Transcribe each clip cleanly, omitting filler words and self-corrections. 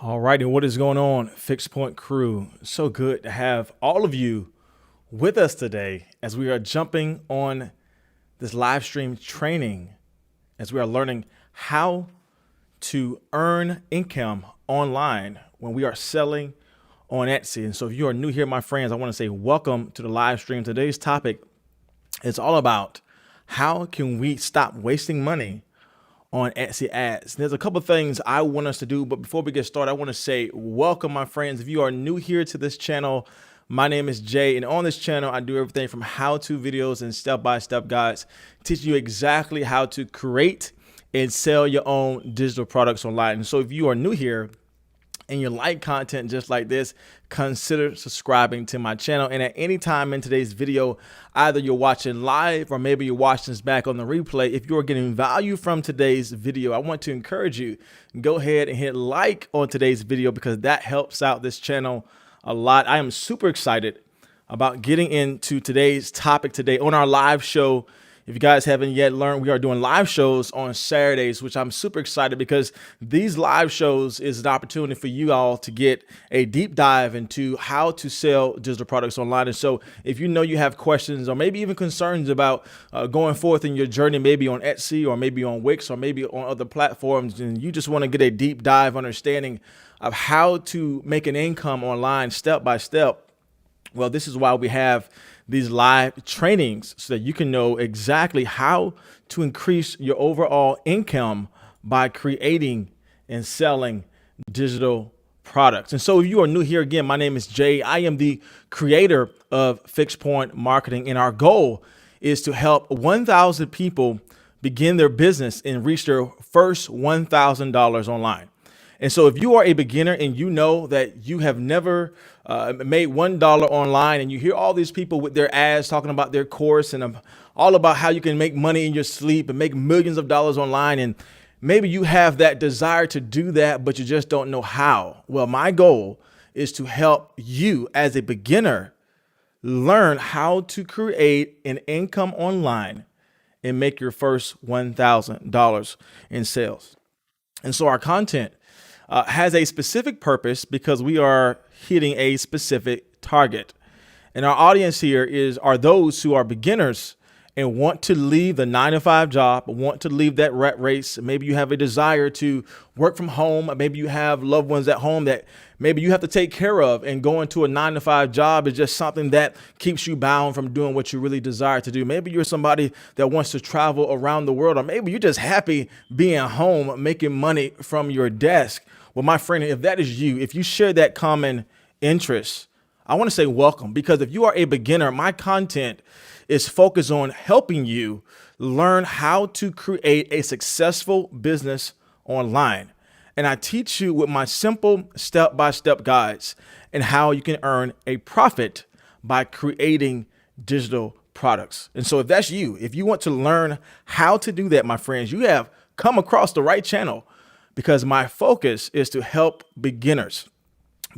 All right, and what is going on, Fixed Point crew? So good to have all of you with us today as we are jumping on this live stream training, as we are learning how to earn income online when we are selling on Etsy. And so if you are new here, my friends, I want to say welcome to the live stream. Today's topic is all about how can we stop wasting money on Etsy ads. There's a couple of things I want us to do, but before we get started, I want to say welcome, my friends. If you are new here to this channel, my name is Jay, and on this channel, I do everything from how-to videos and step-by-step guides, teaching you exactly how to create and sell your own digital products online. And so if you are new here and you like content just like this, consider subscribing to my channel. And at any time in today's video, either you're watching live or maybe you're watching this back on the replay, if you're getting value from today's video, I want to encourage you, go ahead and hit like on today's video because that helps out this channel a lot. I am super excited about getting into today's topic today on our live show. If you guys haven't yet learned, we are doing live shows on Saturdays, which I'm super excited because these live shows is an opportunity for you all to get a deep dive into how to sell digital products online. And so if you know you have questions or maybe even concerns about going forth in your journey, maybe on Etsy or maybe on Wix or maybe on other platforms, and you just want to get a deep dive understanding of how to make an income online step by step, well, this is why we have these live trainings so that you can know exactly how to increase your overall income by creating and selling digital products. And so if you are new here, again, my name is Jay. I am the creator of Fixed Point Marketing, and our goal is to help 1,000 people begin their business and reach their first $1,000 online. And so if you are a beginner and you know that you have never made $1 online, and you hear all these people with their ads talking about their course and all about how you can make money in your sleep and make millions of dollars online, and maybe you have that desire to do that, but you just don't know how. Well, my goal is to help you as a beginner learn how to create an income online and make your first $1,000 in sales. And so our content has a specific purpose because we are hitting a specific target. And our audience here are those who are beginners and want to leave the 9-to-5 job, want to leave that rat race. Maybe you have a desire to work from home. Maybe you have loved ones at home that maybe you have to take care of, and going to a 9-to-5 job is just something that keeps you bound from doing what you really desire to do. Maybe you're somebody that wants to travel around the world, or maybe you're just happy being home, making money from your desk. Well, my friend, if that is you, if you share that common interest, I want to say welcome, because if you are a beginner, my content is focused on helping you learn how to create a successful business online. And I teach you with my simple step-by-step guides and how you can earn a profit by creating digital products. And so if that's you, if you want to learn how to do that, my friends, you have come across the right channel, because my focus is to help beginners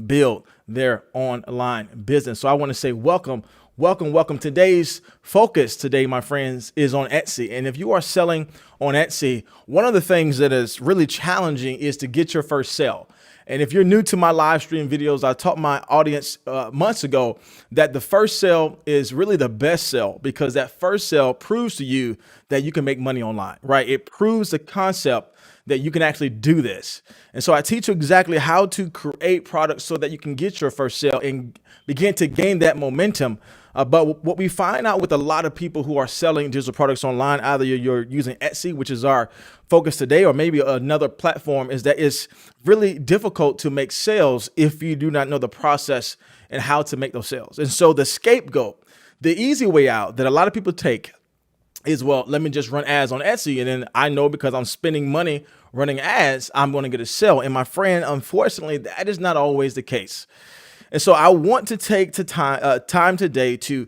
build their online business. So I want to say welcome, welcome, welcome. Today's focus today, my friends, is on Etsy. And if you are selling on Etsy, one of the things that is really challenging is to get your first sale. And if you're new to my live stream videos, I taught my audience months ago that the first sale is really the best sale, because that first sale proves to you that you can make money online, right? It proves the concept that you can actually do this. And so I teach you exactly how to create products so that you can get your first sale and begin to gain that momentum. But what we find out with a lot of people who are selling digital products online, either you're using Etsy, which is our focus today, or maybe another platform, is that it's really difficult to make sales if you do not know the process and how to make those sales. And so the scapegoat, the easy way out that a lot of people take is, well, let me just run ads on Etsy, and then I know because I'm spending money running ads, I'm going to get a sale. And my friend, unfortunately, that is not always the case. And so I want to take time today to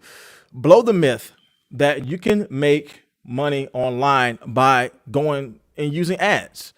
blow the myth that you can make money online by going and using ads.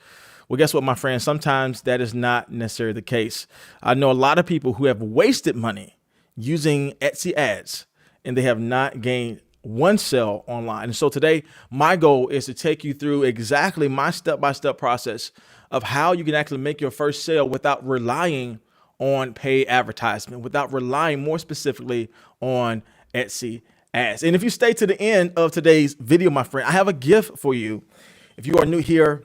Well, guess what, my friend? Sometimes that is not necessarily the case. I know a lot of people who have wasted money using Etsy ads, and they have not gained one sale online. And so today, my goal is to take you through exactly my step-by-step process of how you can actually make your first sale without relying on paid advertisement, without relying more specifically on Etsy ads. And if you stay to the end of today's video, my friend, I have a gift for you. If you are new here,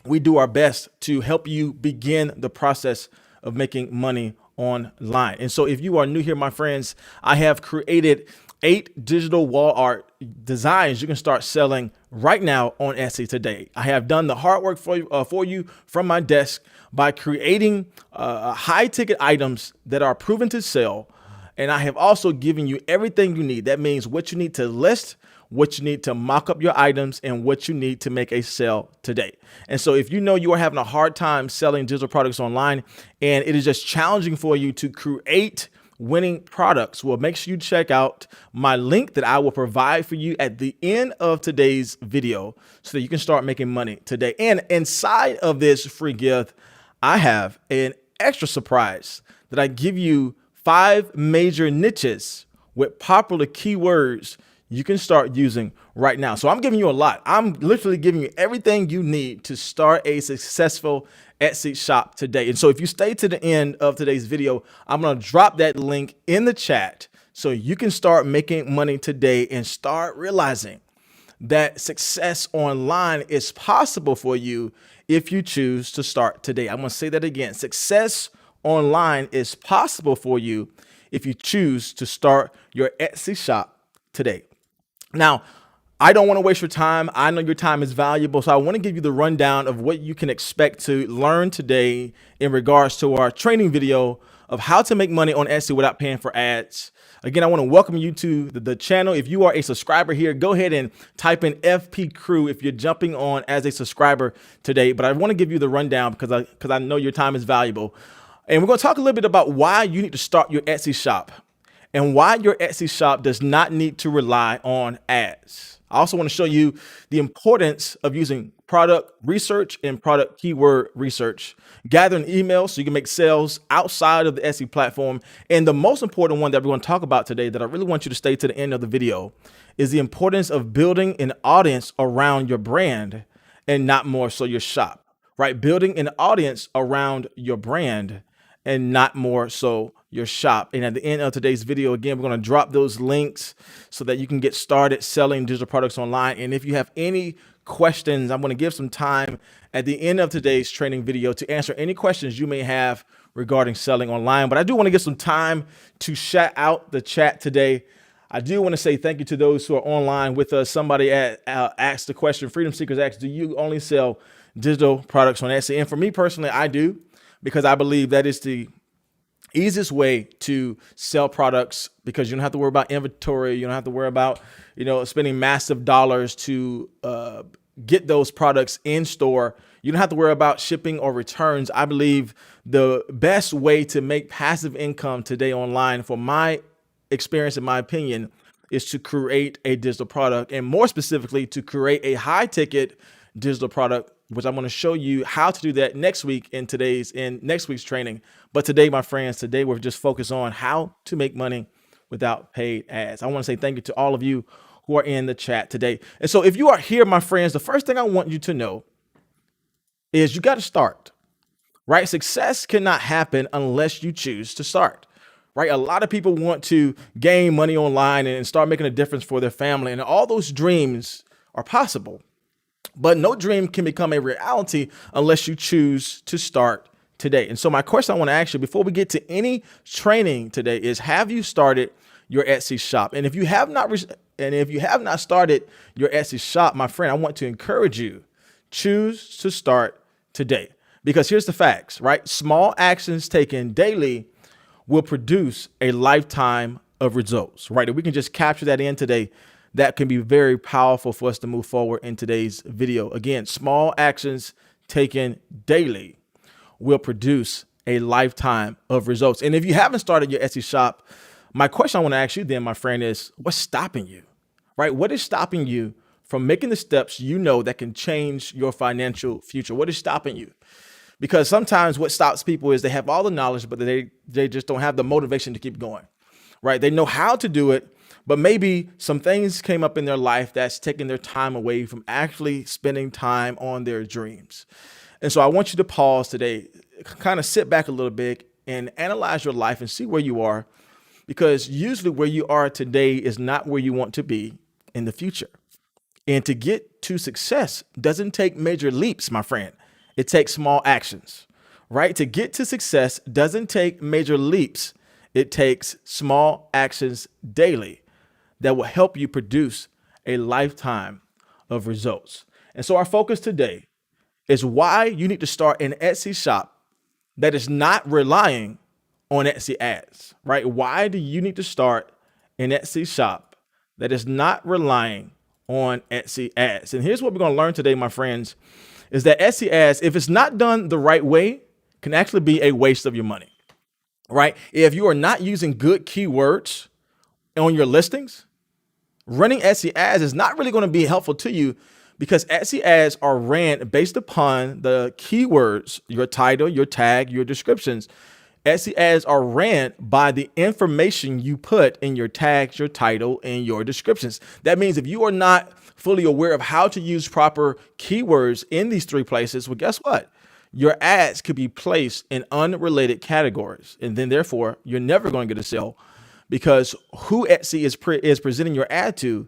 we do our best to help you begin the process of making money online. And so if you are new here, my friends, I have created 8 digital wall art designs you can start selling right now on Etsy today. I have done the hard work for you from my desk by creating high ticket items that are proven to sell. And I have also given you everything you need. That means what you need to list, what you need to mock up your items, and what you need to make a sale today. And so if you know you are having a hard time selling digital products online and it is just challenging for you to create winning products, well, make sure you check out my link that I will provide for you at the end of today's video so that you can start making money today. And inside of this free gift, I have an extra surprise that I give you 5 major niches with popular keywords you can start using right now. So I'm giving you a lot. I'm literally giving you everything you need to start a successful Etsy shop today. And so if you stay to the end of today's video, I'm going to drop that link in the chat so you can start making money today and start realizing that success online is possible for you if you choose to start today. I'm going to say that again. Success online is possible for you if you choose to start your Etsy shop today. Now, I don't want to waste your time. I know your time is valuable, so I want to give you the rundown of what you can expect to learn today in regards to our training video of how to make money on Etsy without paying for ads. Again, I want to welcome you to the channel. If you are a subscriber here, go ahead and type in FP Crew if you're jumping on as a subscriber today. But I want to give you the rundown because I know your time is valuable. And we're going to talk a little bit about why you need to start your Etsy shop and why your Etsy shop does not need to rely on ads. I also want to show you the importance of using product research and product keyword research, gathering emails so you can make sales outside of the Etsy platform. And the most important one that we're going to talk about today that I really want you to stay to the end of the video is the importance of building an audience around your brand and not more so your shop, right? Building an audience around your brand and not more so your shop. And at the end of today's video, again, we're going to drop those links so that you can get started selling digital products online. And if you have any questions, I'm going to give some time at the end of today's training video to answer any questions you may have regarding selling online. But I do want to get some time to shout out the chat today. I do want to say thank you to those who are online with us. Somebody asked the question, Freedom Seekers asked, do you only sell digital products on Etsy? And for me personally, I do, because I believe that is the easiest way to sell products, because you don't have to worry about inventory. You don't have to worry about, spending massive dollars to get those products in store. You don't have to worry about shipping or returns. I believe the best way to make passive income today online, for my experience, in my opinion, is to create a digital product, and more specifically to create a high ticket digital product, which I'm going to show you how to do that next week in next week's training. But today, my friends, today we're just focused on how to make money without paid ads. I want to say thank you to all of you who are in the chat today. And so if you are here, my friends, the first thing I want you to know is you got to start, right? Success cannot happen unless you choose to start, right? A lot of people want to gain money online and start making a difference for their family, and all those dreams are possible. But no dream can become a reality unless you choose to start today. And so my question I want to ask you before we get to any training today is, have you started your Etsy shop? And if you have not started your Etsy shop, my friend, I want to encourage you, choose to start today. Because here's the facts, right? Small actions taken daily will produce a lifetime of results, right? If we can just capture that in today, that can be very powerful for us to move forward in today's video. Again, small actions taken daily will produce a lifetime of results. And if you haven't started your Etsy shop, my question I want to ask you then, my friend, is what's stopping you, right? What is stopping you from making the steps that can change your financial future? What is stopping you? Because sometimes what stops people is they have all the knowledge, but they just don't have the motivation to keep going, right? They know how to do it, but maybe some things came up in their life that's taking their time away from actually spending time on their dreams. And so I want you to pause today, kind of sit back a little bit and analyze your life and see where you are, because usually where you are today is not where you want to be in the future. And to get to success doesn't take major leaps, my friend. It takes small actions, right? To get to success doesn't take major leaps. It takes small actions daily that will help you produce a lifetime of results. And so our focus today is why you need to start an Etsy shop that is not relying on Etsy ads, right? Why do you need to start an Etsy shop that is not relying on Etsy ads? And here's what we're going to learn today, my friends, is that Etsy ads, if it's not done the right way, can actually be a waste of your money, right? If you are not using good keywords on your listings, running Etsy ads is not really going to be helpful to you, because Etsy ads are ran based upon the keywords, your title, your tag, your descriptions. Etsy ads are ran by the information you put in your tags, your title, and your descriptions. That means if you are not fully aware of how to use proper keywords in these three places, well, guess what? Your ads could be placed in unrelated categories. And then therefore, you're never going to get a sale, because who Etsy is presenting your ad to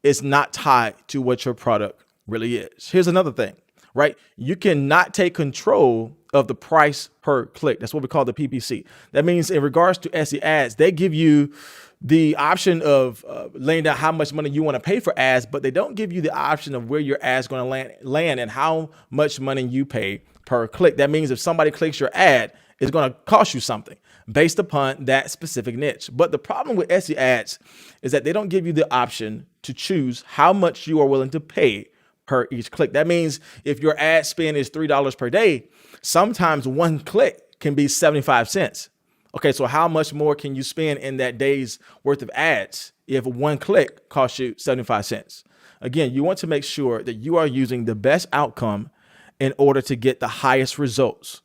is not tied to what your product really is. Here's another thing, right? You cannot take control of the price per click. That's what we call the PPC. That means in regards to Etsy ads, they give you the option of laying down how much money you want to pay for ads, but they don't give you the option of where your ads going to land and how much money you pay per click. That means if somebody clicks your ad, it's going to cost you something based upon that specific niche. But the problem with Etsy ads is that they don't give you the option to choose how much you are willing to pay per each click. That means if your ad spend is $3 per day, sometimes one click can be 75 cents. Okay, so how much more can you spend in that day's worth of ads if one click costs you 75 cents? Again, you want to make sure that you are using the best outcome in order to get the highest results.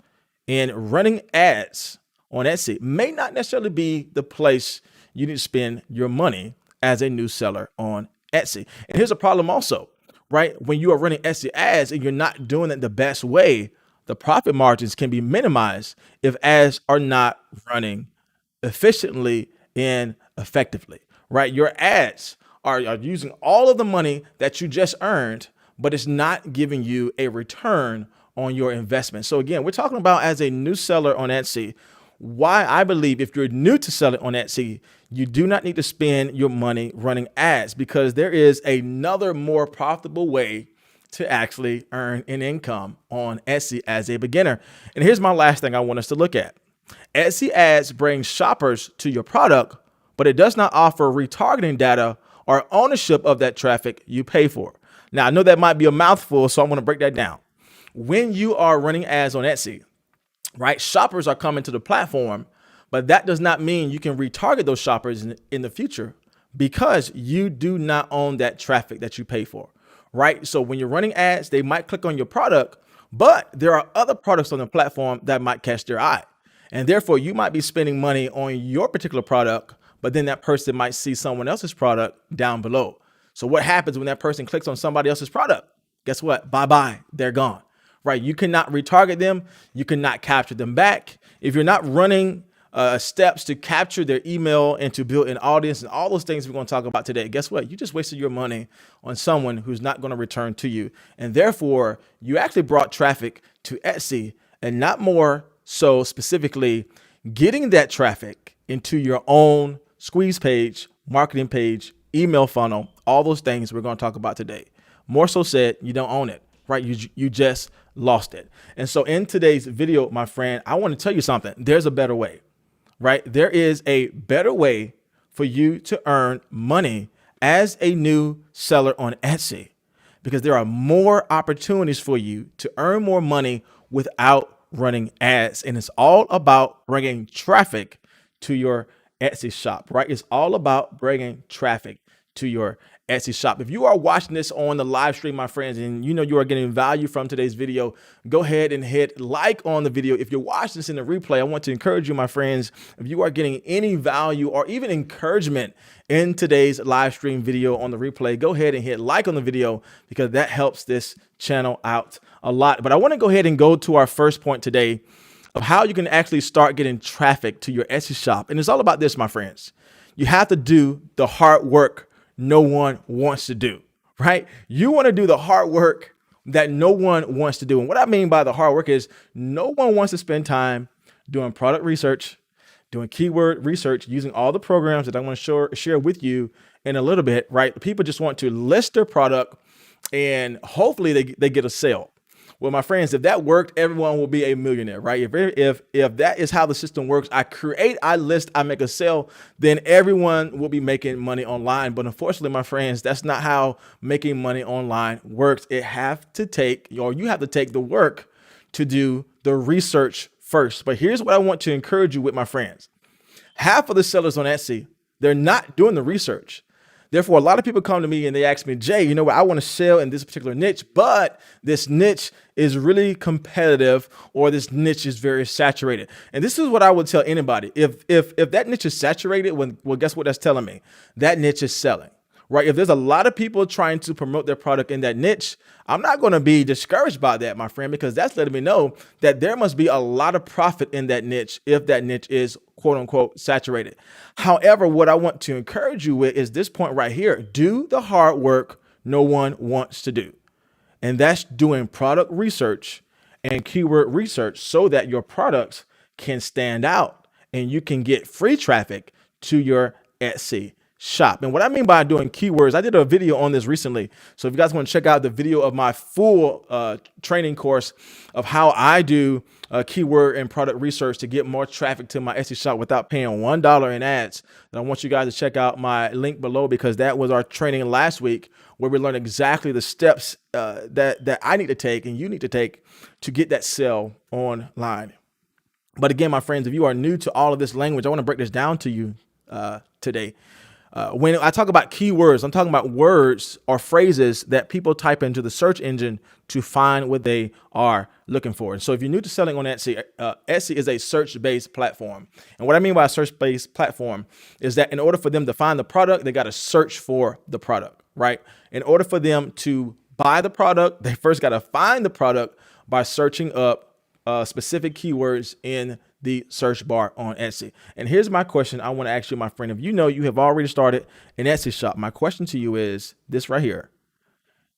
And running ads on Etsy may not necessarily be the place you need to spend your money as a new seller on Etsy. And here's a problem also, right? When you are running Etsy ads and you're not doing it the best way, the profit margins can be minimized if ads are not running efficiently and effectively, right? Your ads are using all of the money that you just earned, but it's not giving you a return on your investment. So again, we're talking about as a new seller on Etsy, why I believe if you're new to selling on Etsy, you do not need to spend your money running ads, because there is another more profitable way to actually earn an income on Etsy as a beginner. And here's my last thing I want us to look at. Etsy ads bring shoppers to your product, but it does not offer retargeting data or ownership of that traffic you pay for. Now, I know that might be a mouthful, so I'm going to break that down. When you are running ads on Etsy, right, shoppers are coming to the platform, but that does not mean you can retarget those shoppers in the future, because you do not own that traffic that you pay for, right? So when you're running ads, they might click on your product, but there are other products on the platform that might catch their eye. And therefore, you might be spending money on your particular product, but then that person might see someone else's product down below. So what happens when that person clicks on somebody else's product? Guess what? Bye-bye, they're gone, right? You cannot retarget them. You cannot capture them back. If you're not running steps to capture their email and to build an audience and all those things we're going to talk about today, guess what? You just wasted your money on someone who's not going to return to you. And therefore, you actually brought traffic to Etsy, and not more so specifically getting that traffic into your own squeeze page, marketing page, email funnel, all those things we're going to talk about today. More so said, you don't own it, right? You just lost it. And so in today's video, my friend, I want to tell you something. There's a better way, right? There is a better way for you to earn money as a new seller on Etsy, because there are more opportunities for you to earn more money without running ads. And it's all about bringing traffic to your Etsy shop, right? It's all about bringing traffic to your Etsy shop. If you are watching this on the live stream, my friends, and you know you are getting value from today's video, go ahead and hit like on the video. If you're watching this in the replay, I want to encourage you, my friends, if you are getting any value or even encouragement in today's live stream video on the replay, go ahead and hit like on the video because that helps this channel out a lot. But I want to go ahead and go to our first point today of how you can actually start getting traffic to your Etsy shop. And it's all about this, my friends. You have to do the hard work no one wants to do, right? You want to do the hard work that no one wants to do. And what I mean by the hard work is no one wants to spend time doing product research, doing keyword research, using all the programs that I want to share with you in a little bit, right? People just want to list their product and hopefully they get a sale. Well, my friends, if that worked, everyone will be a millionaire, right? If that is how the system works, I list, I make a sale, then everyone will be making money online. But unfortunately, my friends, that's not how making money online works. You have to take the work to do the research first. But here's what I want to encourage you with, my friends. Half of the sellers on Etsy, they're not doing the research. Therefore, a lot of people come to me and they ask me, Jay, you know what? I want to sell in this particular niche, but this niche is really competitive or this niche is very saturated. And this is what I would tell anybody. If that niche is saturated, well, guess what that's telling me? That niche is selling, right? If there's a lot of people trying to promote their product in that niche, I'm not going to be discouraged by that, my friend, because that's letting me know that there must be a lot of profit in that niche if that niche is quote unquote saturated. However, what I want to encourage you with is this point right here. Do the hard work no one wants to do. And that's doing product research and keyword research so that your products can stand out and you can get free traffic to your Etsy shop. And what I mean by doing keywords, I did a video on this recently. So if you guys want to check out the video of my full training course of how I do keyword and product research to get more traffic to my Etsy shop without paying $1 in ads, then I want you guys to check out my link below because that was our training last week where we learned exactly the steps that I need to take and you need to take to get that sale online. But again, my friends, if you are new to all of this language, I want to break this down to you today. When I talk about keywords, I'm talking about words or phrases that people type into the search engine to find what they are looking for. And so if you're new to selling on Etsy, Etsy is a search-based platform. And what I mean by a search-based platform is that in order for them to find the product, they got to search for the product, right? In order for them to buy the product, they first got to find the product by searching up specific keywords in the search bar on Etsy. And here's my question I want to ask you, my friend. If you know you have already started an Etsy shop, my question to you is this right here.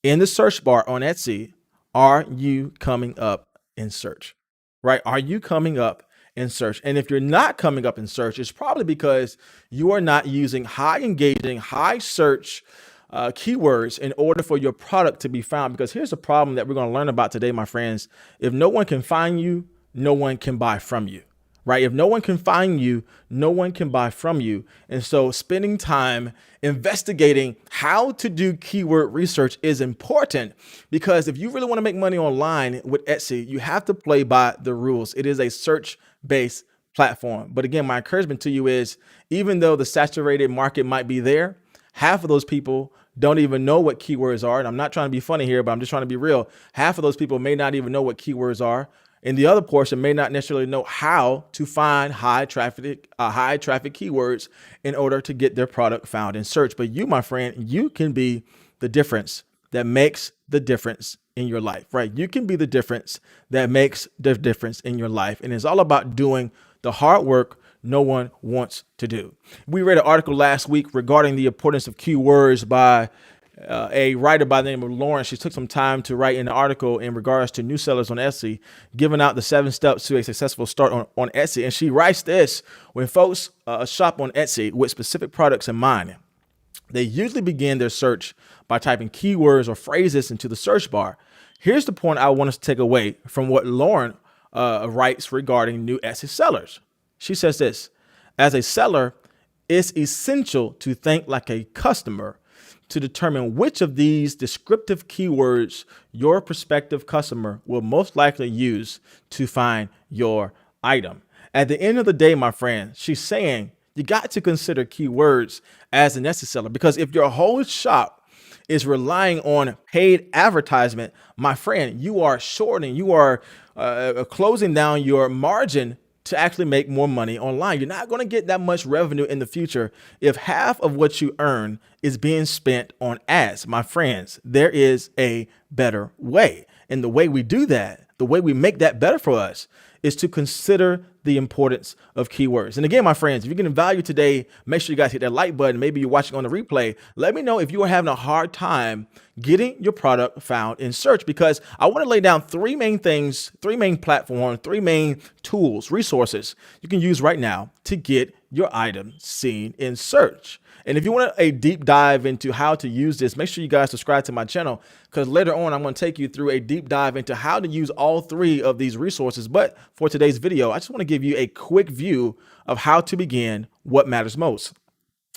In the search bar on Etsy, are you coming up in search, right? Are you coming up in search? And if you're not coming up in search, it's probably because you are not using high engaging, high search keywords in order for your product to be found. Because here's a problem that we're going to learn about today, my friends. If no one can find you, no one can buy from you. Right? If no one can find you, no one can buy from you. And so spending time investigating how to do keyword research is important because if you really want to make money online with Etsy, you have to play by the rules. It is a search-based platform. But again, my encouragement to you is even though the saturated market might be there, half of those people don't even know what keywords are. And I'm not trying to be funny here, but I'm just trying to be real. Half of those people may not even know what keywords are. And the other portion may not necessarily know how to find high traffic keywords in order to get their product found in search. But you, my friend, you can be the difference that makes the difference in your life, right? You can be the difference that makes the difference in your life. And it's all about doing the hard work no one wants to do. We read an article last week regarding the importance of keywords by a writer by the name of Lauren. She took some time to write an article in regards to new sellers on Etsy, giving out the 7 steps to a successful start on Etsy. And she writes this: when folks shop on Etsy with specific products in mind, they usually begin their search by typing keywords or phrases into the search bar. Here's the point I want us to take away from what Lauren writes regarding new Etsy sellers. She says this: as a seller, it's essential to think like a customer to determine which of these descriptive keywords your prospective customer will most likely use to find your item. At the end of the day, my friend, she's saying You got to consider keywords as an Etsy seller, because if your whole shop is relying on paid advertisement, my friend, you are shortening, you are closing down your margin to actually make more money online. You're not going to get that much revenue in the future if half of what you earn is being spent on ads. My friends, there is a better way. And the way we do that, the way we make that better for us, is to consider the importance of keywords. And again, my friends, if you're getting value today, make sure you guys hit that like button. Maybe you're watching on the replay. Let me know if you are having a hard time getting your product found in search, because I want to lay down three main things, three main platforms, three main tools, resources you can use right now to get your item seen in search. And if you want a deep dive into how to use this, make sure you guys subscribe to my channel, because later on I'm going to take you through a deep dive into how to use all three of these resources. But for today's video, I just want to give you a quick view of how to begin what matters most.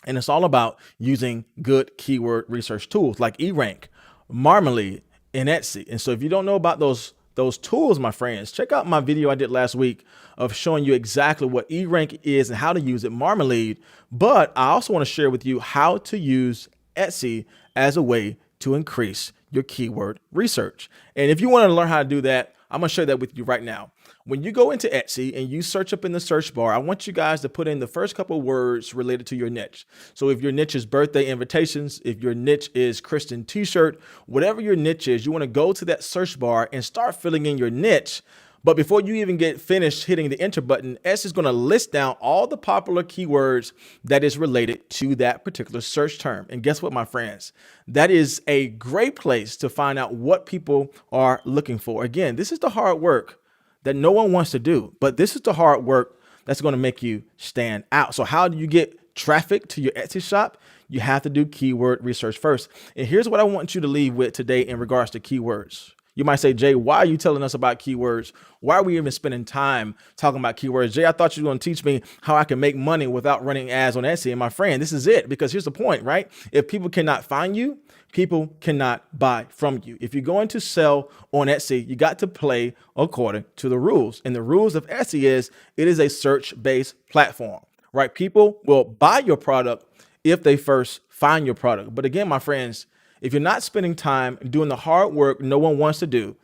And it's all about using good keyword research tools like eRank, Marmalade, and Etsy. And so if you don't know about those tools, my friends, check out my video I did last week of showing you exactly what eRank is and how to use it, Marmalade. But I also want to share with you how to use Etsy as a way to increase your keyword research. And if you want to learn how to do that, I'm going to share that with you right now. When you go into Etsy and you search up in the search bar, I want you guys to put in the first couple of words related to your niche. So if your niche is birthday invitations, if your niche is Christian t-shirt, whatever your niche is, you want to go to that search bar and start filling in your niche. But before you even get finished hitting the enter button, Etsy is going to list down all the popular keywords that is related to that particular search term. And guess what, my friends? That is a great place to find out what people are looking for. Again, this is the hard work that no one wants to do, but this is the hard work that's going to make you stand out. So how do you get traffic to your Etsy shop? You have to do keyword research first. And here's what I want you to leave with today in regards to keywords. You might say, Jay, why are you telling us about keywords? Why are we even spending time talking about keywords? Jay, I thought you were going to teach me how I can make money without running ads on Etsy. And my friend, this is it, because here's the point, right? If people cannot find you, people cannot buy from you. If you're going to sell on Etsy, you got to play according to the rules. And the rules of Etsy is it is a search-based platform, right? People will buy your product if they first find your product. But again, my friends, if you're not spending time doing the hard work no one wants to do,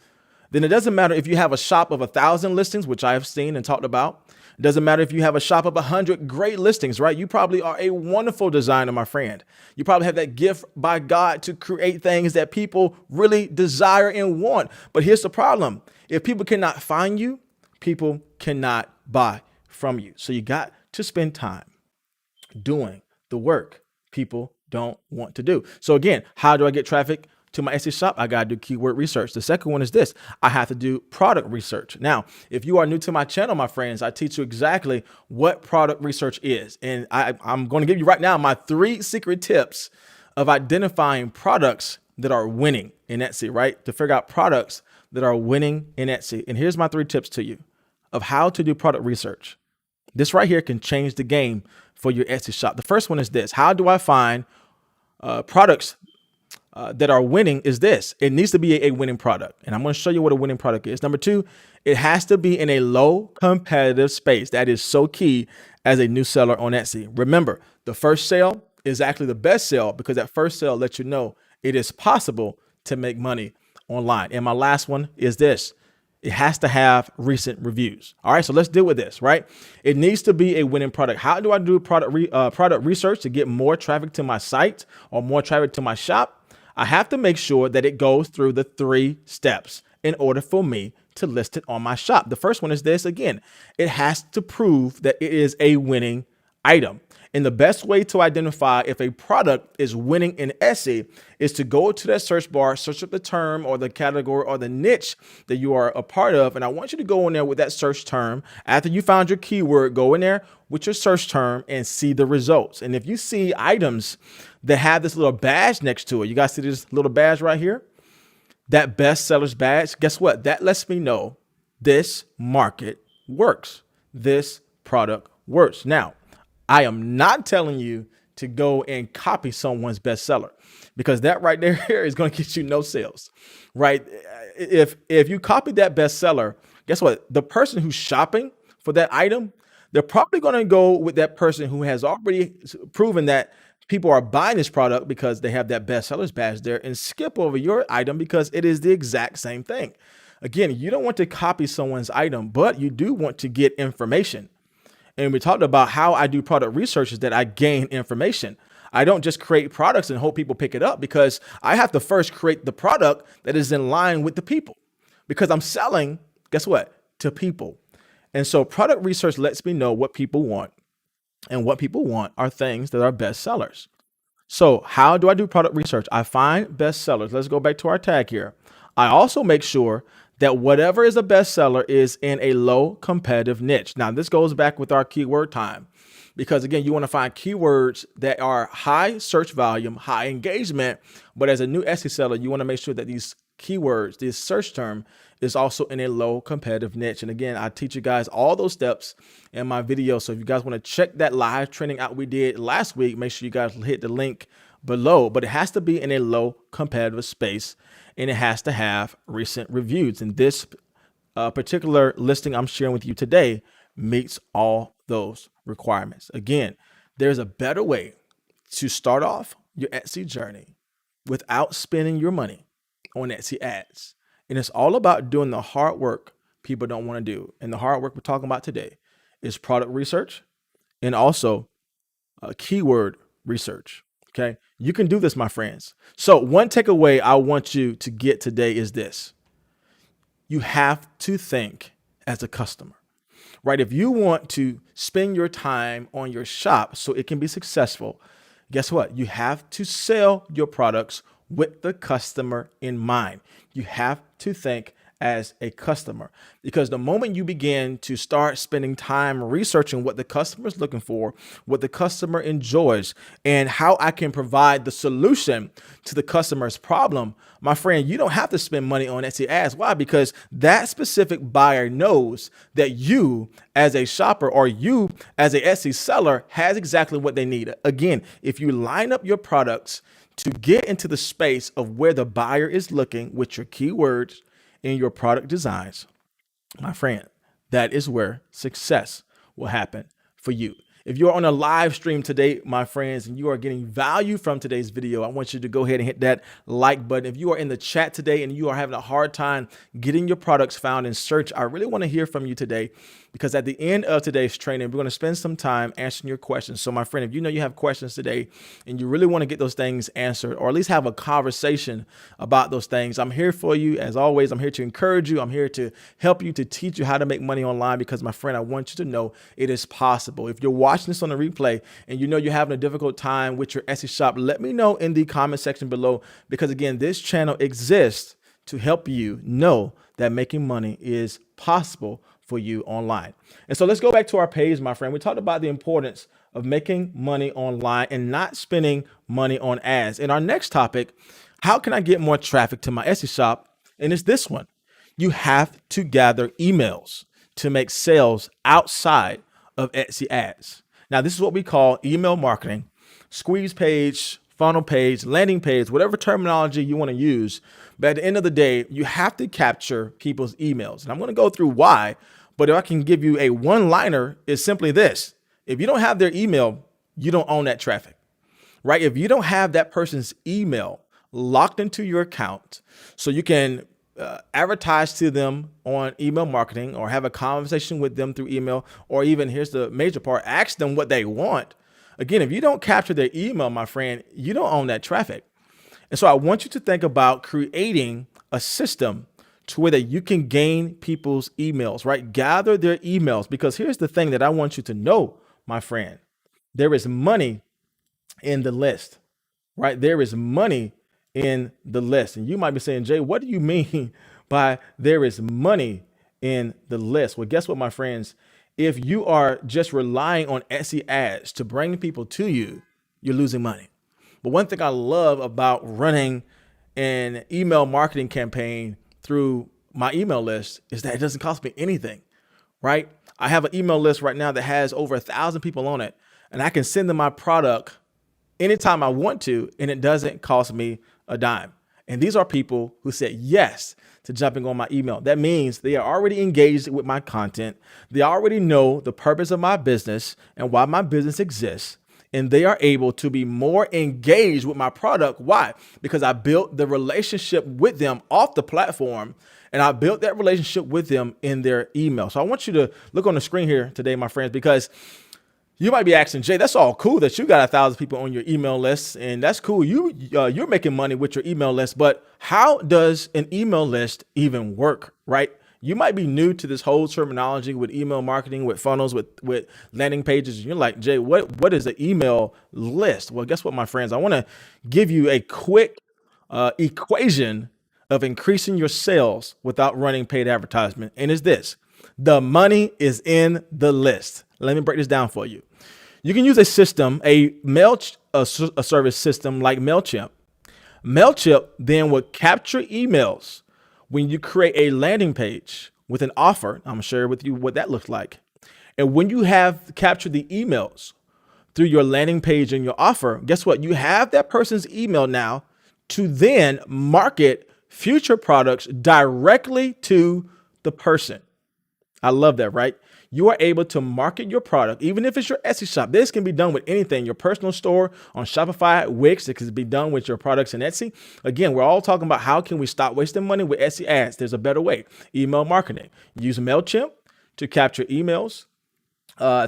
then it doesn't matter if you have a shop of 1,000 listings, which I have seen and talked about. It doesn't matter if you have a shop of 100 great listings, right? You probably are a wonderful designer, my friend. You probably have that gift by God to create things that people really desire and want. But here's the problem. If people cannot find you, people cannot buy from you. So you got to spend time doing the work people don't want to do. So again, how do I get traffic to my Etsy shop? I got to do keyword research. The second one is this. I have to do product research. Now, if you are new to my channel, my friends, I teach you exactly what product research is. And I'm going to give you right now my 3 secret tips of identifying products that are winning in Etsy, right? To figure out products that are winning in Etsy. And here's my 3 tips to you of how to do product research. This right here can change the game for your Etsy shop. The first one is this. How do I find products that are winning? Is this. It needs to be a winning product. And I'm going to show you what a winning product is. Number 2, it has to be in a low competitive space. That is so key as a new seller on Etsy. Remember, the first sale is actually the best sale, because that first sale lets you know it is possible to make money online. And my last one is this. It has to have recent reviews. All right, so let's deal with this, right? It needs to be a winning product. How do I do product research to get more traffic to my site or more traffic to my shop? I have to make sure that it goes through the 3 steps in order for me to list it on my shop. The first one is this. Again, it has to prove that it is a winning item. And the best way to identify if a product is winning in Etsy is to go to that search bar, search up the term or the category or the niche that you are a part of. And I want you to go in there with that search term. After you found your keyword, go in there with your search term and see the results. And if you see items that have this little badge next to it, you guys see this little badge right here? That best sellers badge, guess what? That lets me know this market works. This product works. Now, I am not telling you to go and copy someone's bestseller, because that right there is going to get you no sales, right? If you copy that bestseller, guess what? The person who's shopping for that item, they're probably going to go with that person who has already proven that people are buying this product because they have that bestsellers badge there, and skip over your item because it is the exact same thing. Again, you don't want to copy someone's item, but you do want to get information. And we talked about how I do product research is that I gain information. I don't just create products and hope people pick it up, because I have to first create the product that is in line with the people, because I'm selling, guess what, to people. And so product research lets me know what people want, and what people want are things that are best sellers. So how do I do product research? I find best sellers. Let's go back to our tag here. I also make sure that whatever is a bestseller is in a low competitive niche. Now, this goes back with our keyword time, because again, you want to find keywords that are high search volume, high engagement. But as a new Etsy seller, you want to make sure that these keywords, this search term, is also in a low competitive niche. And again, I teach you guys all those steps in my video. So if you guys want to check that live training out we did last week, make sure you guys hit the link below. But it has to be in a low competitive space, and it has to have recent reviews. And this particular listing I'm sharing with you today meets all those requirements. Again, there's a better way to start off your Etsy journey without spending your money on Etsy ads. And it's all about doing the hard work people don't want to do. And the hard work we're talking about today is product research and also keyword research. Okay. You can do this, my friends. So one takeaway I want you to get today is this: you have to think as a customer, right? If you want to spend your time on your shop so it can be successful, guess what? You have to sell your products with the customer in mind. You have to think as a customer, because the moment you begin to start spending time researching what the customer is looking for, what the customer enjoys, and how I can provide the solution to the customer's problem, my friend, you don't have to spend money on Etsy ads. Why? Because that specific buyer knows that you as a shopper, or you as a Etsy seller, has exactly what they need. Again, if you line up your products to get into the space of where the buyer is looking with your keywords in your product designs, my friend, that is where success will happen for you. If you're on a live stream today, my friends, and you are getting value from today's video, I want you to go ahead and hit that like button. If you are in the chat today and you are having a hard time getting your products found in search, I really want to hear from you today, because at the end of today's training, we're going to spend some time answering your questions. So my friend, if you know you have questions today and you really want to get those things answered, or at least have a conversation about those things, I'm here for you. As always, I'm here to encourage you. I'm here to help you, to teach you how to make money online, because my friend, I want you to know it is possible. If you're watching this on a replay and you know you're having a difficult time with your Etsy shop, let me know in the comment section below, because again, this channel exists to help you know that making money is possible for you online. And so let's go back to our page, my friend. We talked about the importance of making money online and not spending money on ads. In our next topic, how can I get more traffic to my Etsy shop? And it's this one: you have to gather emails to make sales outside of Etsy ads. Now, this is what we call email marketing, squeeze page, funnel page, landing page, whatever terminology you want to use. But at the end of the day, you have to capture people's emails. And I'm going to go through why, but if I can give you a one-liner, it's simply this: if you don't have their email, you don't own that traffic, right? If you don't have that person's email locked into your account so you can advertise to them on email marketing, or have a conversation with them through email, or even, here's the major part, ask them what they want. Again, if you don't capture their email, my friend, you don't own that traffic. And so I want you to think about creating a system to where that you can gain people's emails, right? Gather their emails, because here's the thing that I want you to know, my friend: there is money in the list, right? There is money in the list. And you might be saying, Jay, what do you mean by there is money in the list? Well, guess what, my friends? If you are just relying on Etsy ads to bring people to you, you're losing money. But one thing I love about running an email marketing campaign through my email list is that it doesn't cost me anything, right? I have an email list right now that has over 1,000 people on it, and I can send them my product anytime I want to, and it doesn't cost me a dime. And these are people who said yes to jumping on my email. That means they are already engaged with my content. They already know the purpose of my business and why my business exists. And they are able to be more engaged with my product. Why? Because I built the relationship with them off the platform, and I built that relationship with them in their email. So I want you to look on the screen here today, my friends, because you might be asking, Jay, that's all cool that you got 1,000 people on your email list, and that's cool. You're making money with your email list, but how does an email list even work, right? You might be new to this whole terminology with email marketing, with funnels, with landing pages. You're like, Jay, what is an email list? Well, guess what, my friends? I want to give you a quick equation of increasing your sales without running paid advertisement. And it's this: the money is in the list. Let me break this down for you. You can use a system, a service system like MailChimp. MailChimp then will capture emails when you create a landing page with an offer. I'm gonna share with you what that looks like. And when you have captured the emails through your landing page and your offer, guess what? You have that person's email now to then market future products directly to the person. I love that, right? You are able to market your product, even if it's your Etsy shop. This can be done with anything, your personal store, on Shopify, Wix. It can be done with your products in Etsy. Again, we're all talking about how can we stop wasting money with Etsy ads. There's a better way. Email marketing. Use MailChimp to capture emails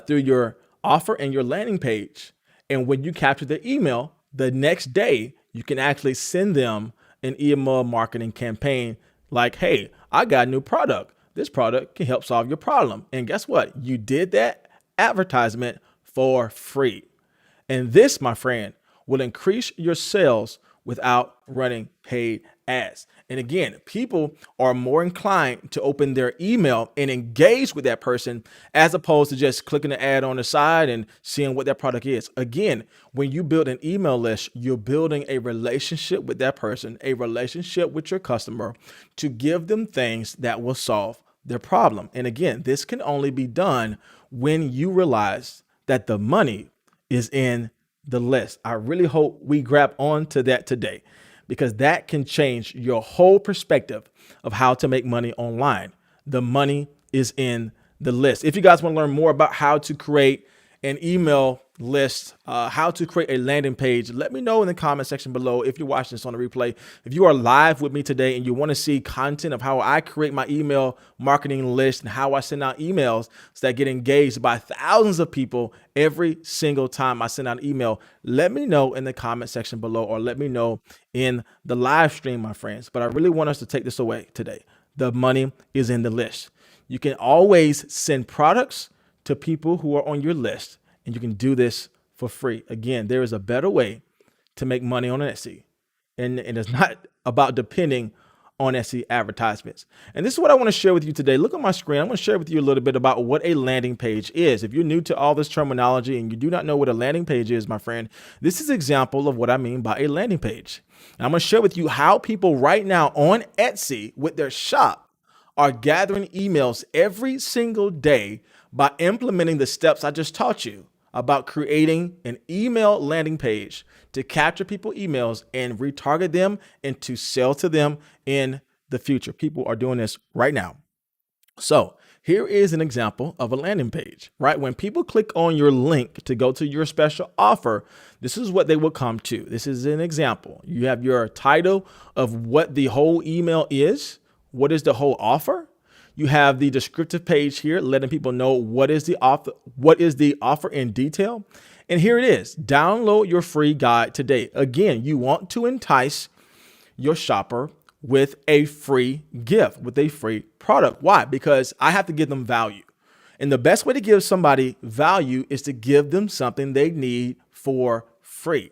through your offer and your landing page. And when you capture the email, the next day, you can actually send them an email marketing campaign like, hey, I got a new product. This product can help solve your problem. And guess what? You did that advertisement for free. And this, my friend, will increase your sales without running paid ads. And again, people are more inclined to open their email and engage with that person as opposed to just clicking the ad on the side and seeing what that product is. Again, when you build an email list, you're building a relationship with that person, a relationship with your customer, to give them things that will solve their problem. And again, this can only be done when you realize that the money is in the list. I really hope we grab on to that today, because that can change your whole perspective of how to make money online. The money is in the list. If you guys want to learn more about how to create an email list, how to create a landing page, let me know in the comment section below. If you're watching this on a replay, if you are live with me today and you want to see content of how I create my email marketing list and how I send out emails that get engaged by thousands of people every single time I send out an email, let me know in the comment section below, or let me know in the live stream, my friends. But I really want us to take this away today. The money is in the list. You can always send products to people who are on your list, and you can do this for free. Again, there is a better way to make money on Etsy, and it's not about depending on Etsy advertisements. And this is what I want to share with you today. Look at my screen. I'm going to share with you a little bit about what a landing page is. If you're new to all this terminology and you do not know what a landing page is, my friend, this is an example of what I mean by a landing page. And I'm going to share with you how people right now on Etsy with their shop are gathering emails every single day by implementing the steps I just taught you about creating an email landing page to capture people's emails and retarget them and to sell to them in the future. People are doing this right now. So here is an example of a landing page, right? When people click on your link to go to your special offer, this is what they will come to. This is an example. You have your title of what the whole email is. What is the whole offer? You have the descriptive page here, letting people know what is the offer in detail. And here it is. Download your free guide today. Again, you want to entice your shopper with a free gift, with a free product. Why? Because I have to give them value. And the best way to give somebody value is to give them something they need for free.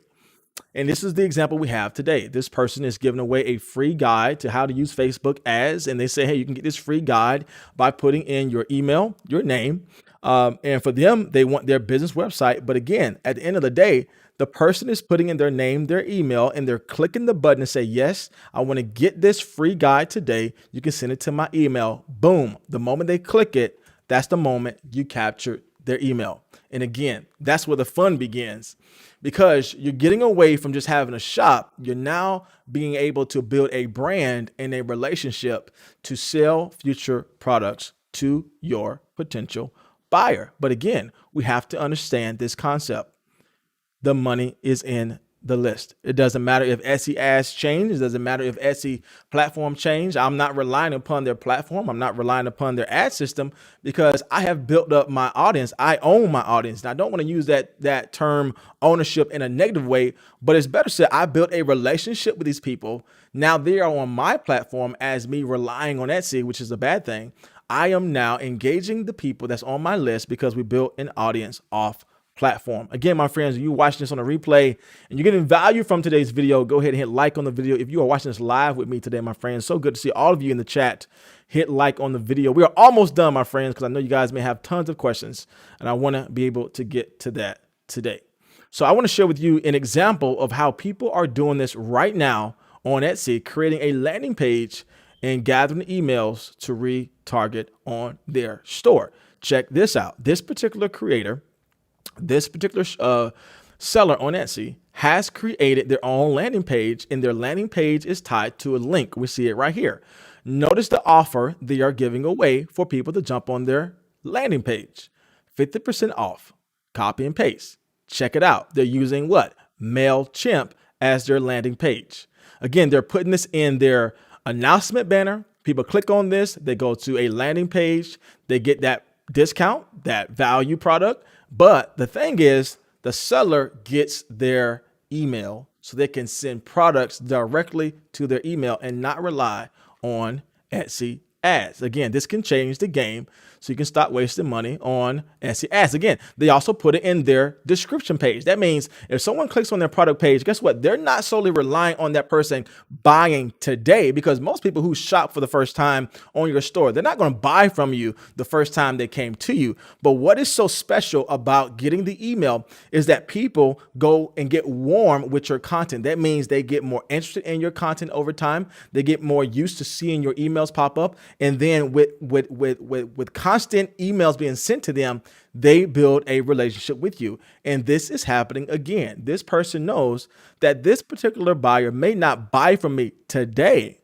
And this is the example we have today. This person is giving away a free guide to how to use Facebook ads. And they say, hey, you can get this free guide by putting in your email, your name. And for them, they want their business website. But again, at the end of the day, the person is putting in their name, their email, and they're clicking the button and say, yes, I want to get this free guide today. You can send it to my email. Boom. The moment they click it, that's the moment you captured their email. And again, that's where the fun begins, because you're getting away from just having a shop. You're now being able to build a brand and a relationship to sell future products to your potential buyer. But again, we have to understand this concept. The money is in the list. It doesn't matter if Etsy ads change. It doesn't matter if Etsy platform change. I'm not relying upon their platform. I'm not relying upon their ad system, because I have built up my audience. I own my audience. And I don't want to use that term ownership in a negative way, but it's better said, I built a relationship with these people. Now they are on my platform as me relying on Etsy, which is a bad thing. I am now engaging the people that's on my list because we built an audience off platform. Again, my friends, if you're watching this on a replay and you're getting value from today's video, go ahead and hit like on the video. If you are watching this live with me today, my friends, so good to see all of you in the chat. Hit like on the video. We are almost done, my friends, because I know you guys may have tons of questions and I want to be able to get to that today. So I want to share with you an example of how people are doing this right now on Etsy, creating a landing page and gathering emails to retarget on their store. Check this out. This particular creator, this particular seller on Etsy has created their own landing page, and their landing page is tied to a link. We see it right here. Notice the offer they are giving away for people to jump on their landing page. 50% off. Copy and paste. Check it out. They're using what? MailChimp as their landing page. Again, they're putting this in their announcement banner. People click on this. They go to a landing page. They get that discount, that value product. But the thing is, the seller gets their email so they can send products directly to their email and not rely on Etsy ads. Again, this can change the game, so you can stop wasting money on Etsy ads. Again, they also put it in their description page. That means if someone clicks on their product page, guess what? They're not solely relying on that person buying today, because most people who shop for the first time on your store, they're not going to buy from you the first time they came to you. But what is so special about getting the email is that people go and get warm with your content. That means they get more interested in your content over time. They get more used to seeing your emails pop up. And then with constant emails being sent to them, they build a relationship with you. And this is happening again. This person knows that this particular buyer may not buy from me today,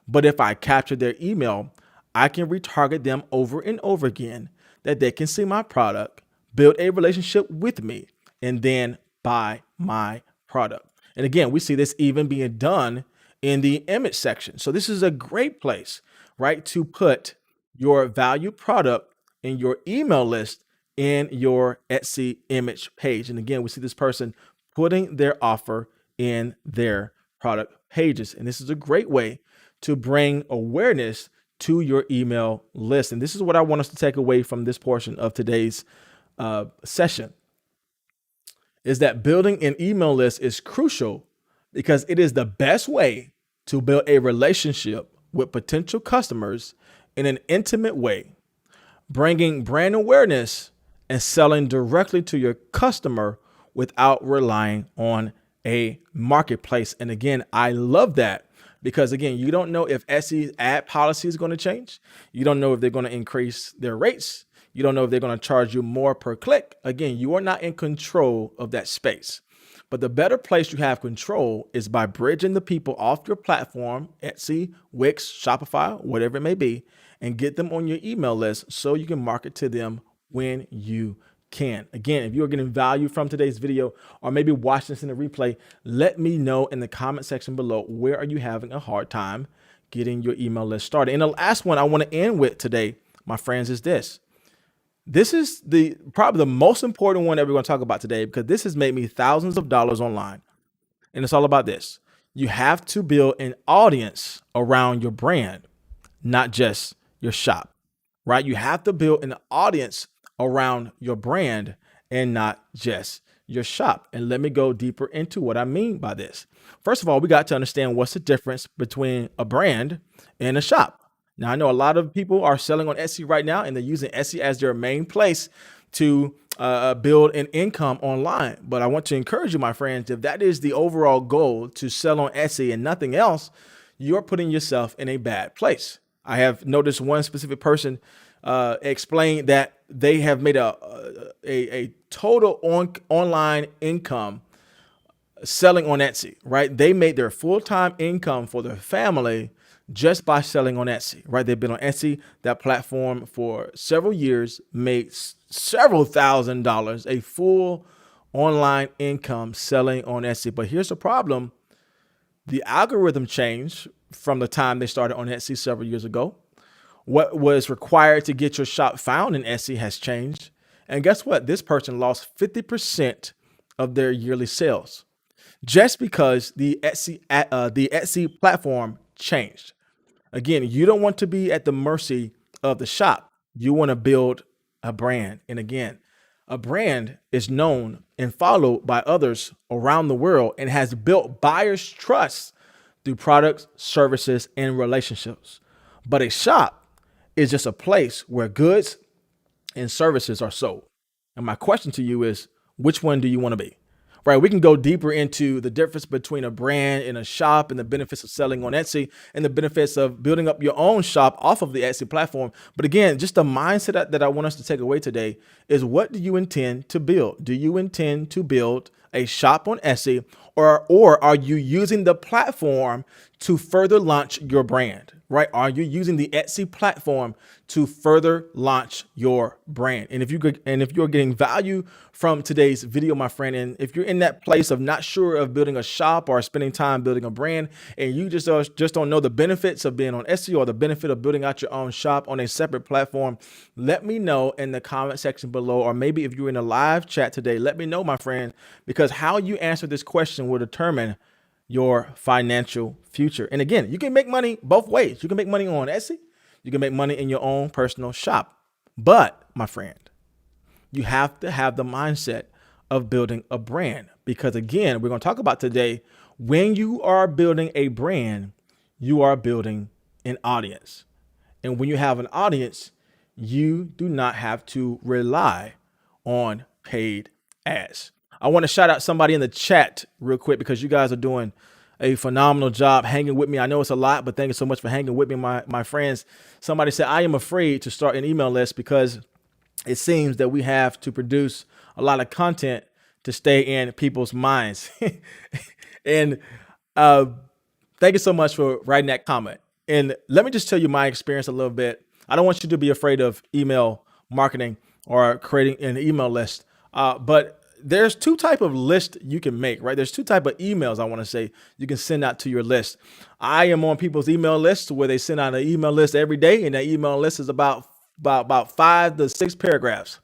but if I capture their email, I can retarget them over and over again, that they can see my product, build a relationship with me, and then buy my product. And again, we see this even being done in the image section. So this is a great place, right, to put your value product in your email list in your Etsy image page. And again, we see this person putting their offer in their product pages. And this is a great way to bring awareness to your email list. And this is what I want us to take away from this portion of today's session, is that building an email list is crucial because it is the best way to build a relationship with potential customers in an intimate way, bringing brand awareness and selling directly to your customer without relying on a marketplace. And again, I love that because again, you don't know if Etsy's ad policy is going to change. You don't know if they're going to increase their rates. You don't know if they're going to charge you more per click. Again, you are not in control of that space. But the better place you have control is by bridging the people off your platform, Etsy, Wix, Shopify, whatever it may be, and get them on your email list so you can market to them when you can. Again, if you're getting value from today's video or maybe watching this in a replay, let me know in the comment section below, where are you having a hard time getting your email list started? And the last one I want to end with today, my friends, is this. This is probably the most important one that we're going to talk about today, because this has made me thousands of dollars online. And it's all about this. You have to build an audience around your brand, not just your shop, right? You have to build an audience around your brand and not just your shop. And let me go deeper into what I mean by this. First of all, we got to understand what's the difference between a brand and a shop. Now, I know a lot of people are selling on Etsy right now, and they're using Etsy as their main place to build an income online. But I want to encourage you, my friends, if that is the overall goal, to sell on Etsy and nothing else, you're putting yourself in a bad place. I have noticed one specific person explain that they have made a total online income selling on Etsy, right? They made their full-time income for their family just by selling on Etsy, right? They've been on Etsy, that platform, for several years, made several $1,000s, a full online income selling on Etsy. But here's the problem. The algorithm changed from the time they started on Etsy several years ago. What was required to get your shop found in Etsy has changed. And guess what? This person lost 50% of their yearly sales just because the Etsy platform changed. Again, you don't want to be at the mercy of the shop. You want to build a brand. And again, a brand is known and followed by others around the world and has built buyers' trust through products, services, and relationships. But a shop is just a place where goods and services are sold. And my question to you is, which one do you want to be? Right? We can go deeper into the difference between a brand and a shop and the benefits of selling on Etsy and the benefits of building up your own shop off of the Etsy platform. But again, just the mindset that I want us to take away today is, what do you intend to build? Do you intend to build a shop on Etsy, or are you using the platform to further launch your brand? Right? Are you using the Etsy platform to further launch your brand? And if you're getting value from today's video, my friend, and if you're in that place of not sure of building a shop or spending time building a brand, and you just don't know the benefits of being on Etsy or the benefit of building out your own shop on a separate platform, let me know in the comment section below. Or maybe if you're in a live chat today, let me know, my friend, because how you answer this question will determine your financial future. And again, you can make money both ways. You can make money on Etsy. You can make money in your own personal shop. But my friend, you have to have the mindset of building a brand, because again, we're going to talk about today, when you are building a brand, you are building an audience. And when you have an audience, you do not have to rely on paid ads. I want to shout out somebody in the chat real quick, because you guys are doing a phenomenal job hanging with me. I know it's a lot, but thank you so much for hanging with me, my friends. Somebody said, I am afraid to start an email list because it seems that we have to produce a lot of content to stay in people's minds. And thank you so much for writing that comment. And let me just tell you my experience a little bit. I don't want you to be afraid of email marketing or creating an email list, but there's two type of list you can make, right? There's two type of emails, I want to say, you can send out to your list. I am on people's email list where they send out an email list every day, and that email list is about 5 to 6 paragraphs.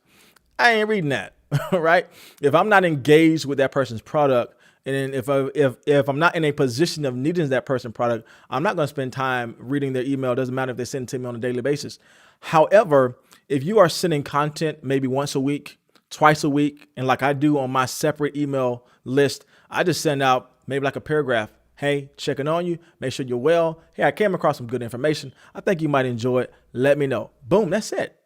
I ain't reading that, right? If I'm not engaged with that person's product, and if I'm not in a position of needing that person's product, I'm not going to spend time reading their email. It doesn't matter if they send it to me on a daily basis. However, if you are sending content maybe once a week, twice a week, and like I do on my separate email list, I just send out maybe like a paragraph. Hey, checking on you. Make sure you're well. Hey, I came across some good information. I think you might enjoy it. Let me know. Boom, that's it.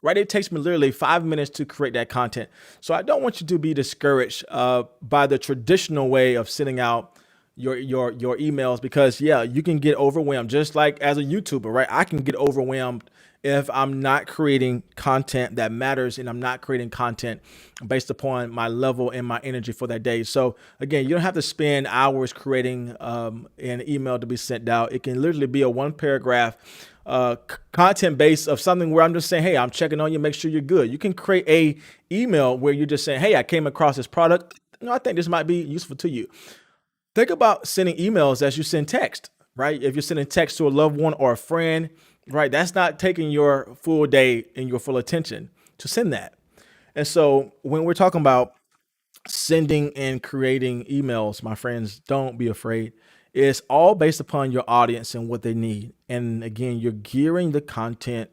Right? It takes me literally 5 minutes to create that content. So I don't want you to be discouraged by the traditional way of sending out your emails, because yeah, you can get overwhelmed. Just like as a YouTuber, right? I can get overwhelmed if I'm not creating content that matters, and I'm not creating content based upon my level and my energy for that day. So again, you don't have to spend hours creating an email to be sent out. It can literally be a 1 paragraph content base of something where I'm just saying, hey, I'm checking on you, make sure you're good. You can create a email where you're just saying, hey, I came across this product. I think this might be useful to you. Think about sending emails as you send text, right? If you're sending text to a loved one or a friend, right, that's not taking your full day and your full attention to send that. And so when we're talking about sending and creating emails, my friends, don't be afraid. It's all based upon your audience and what they need. And again, you're gearing the content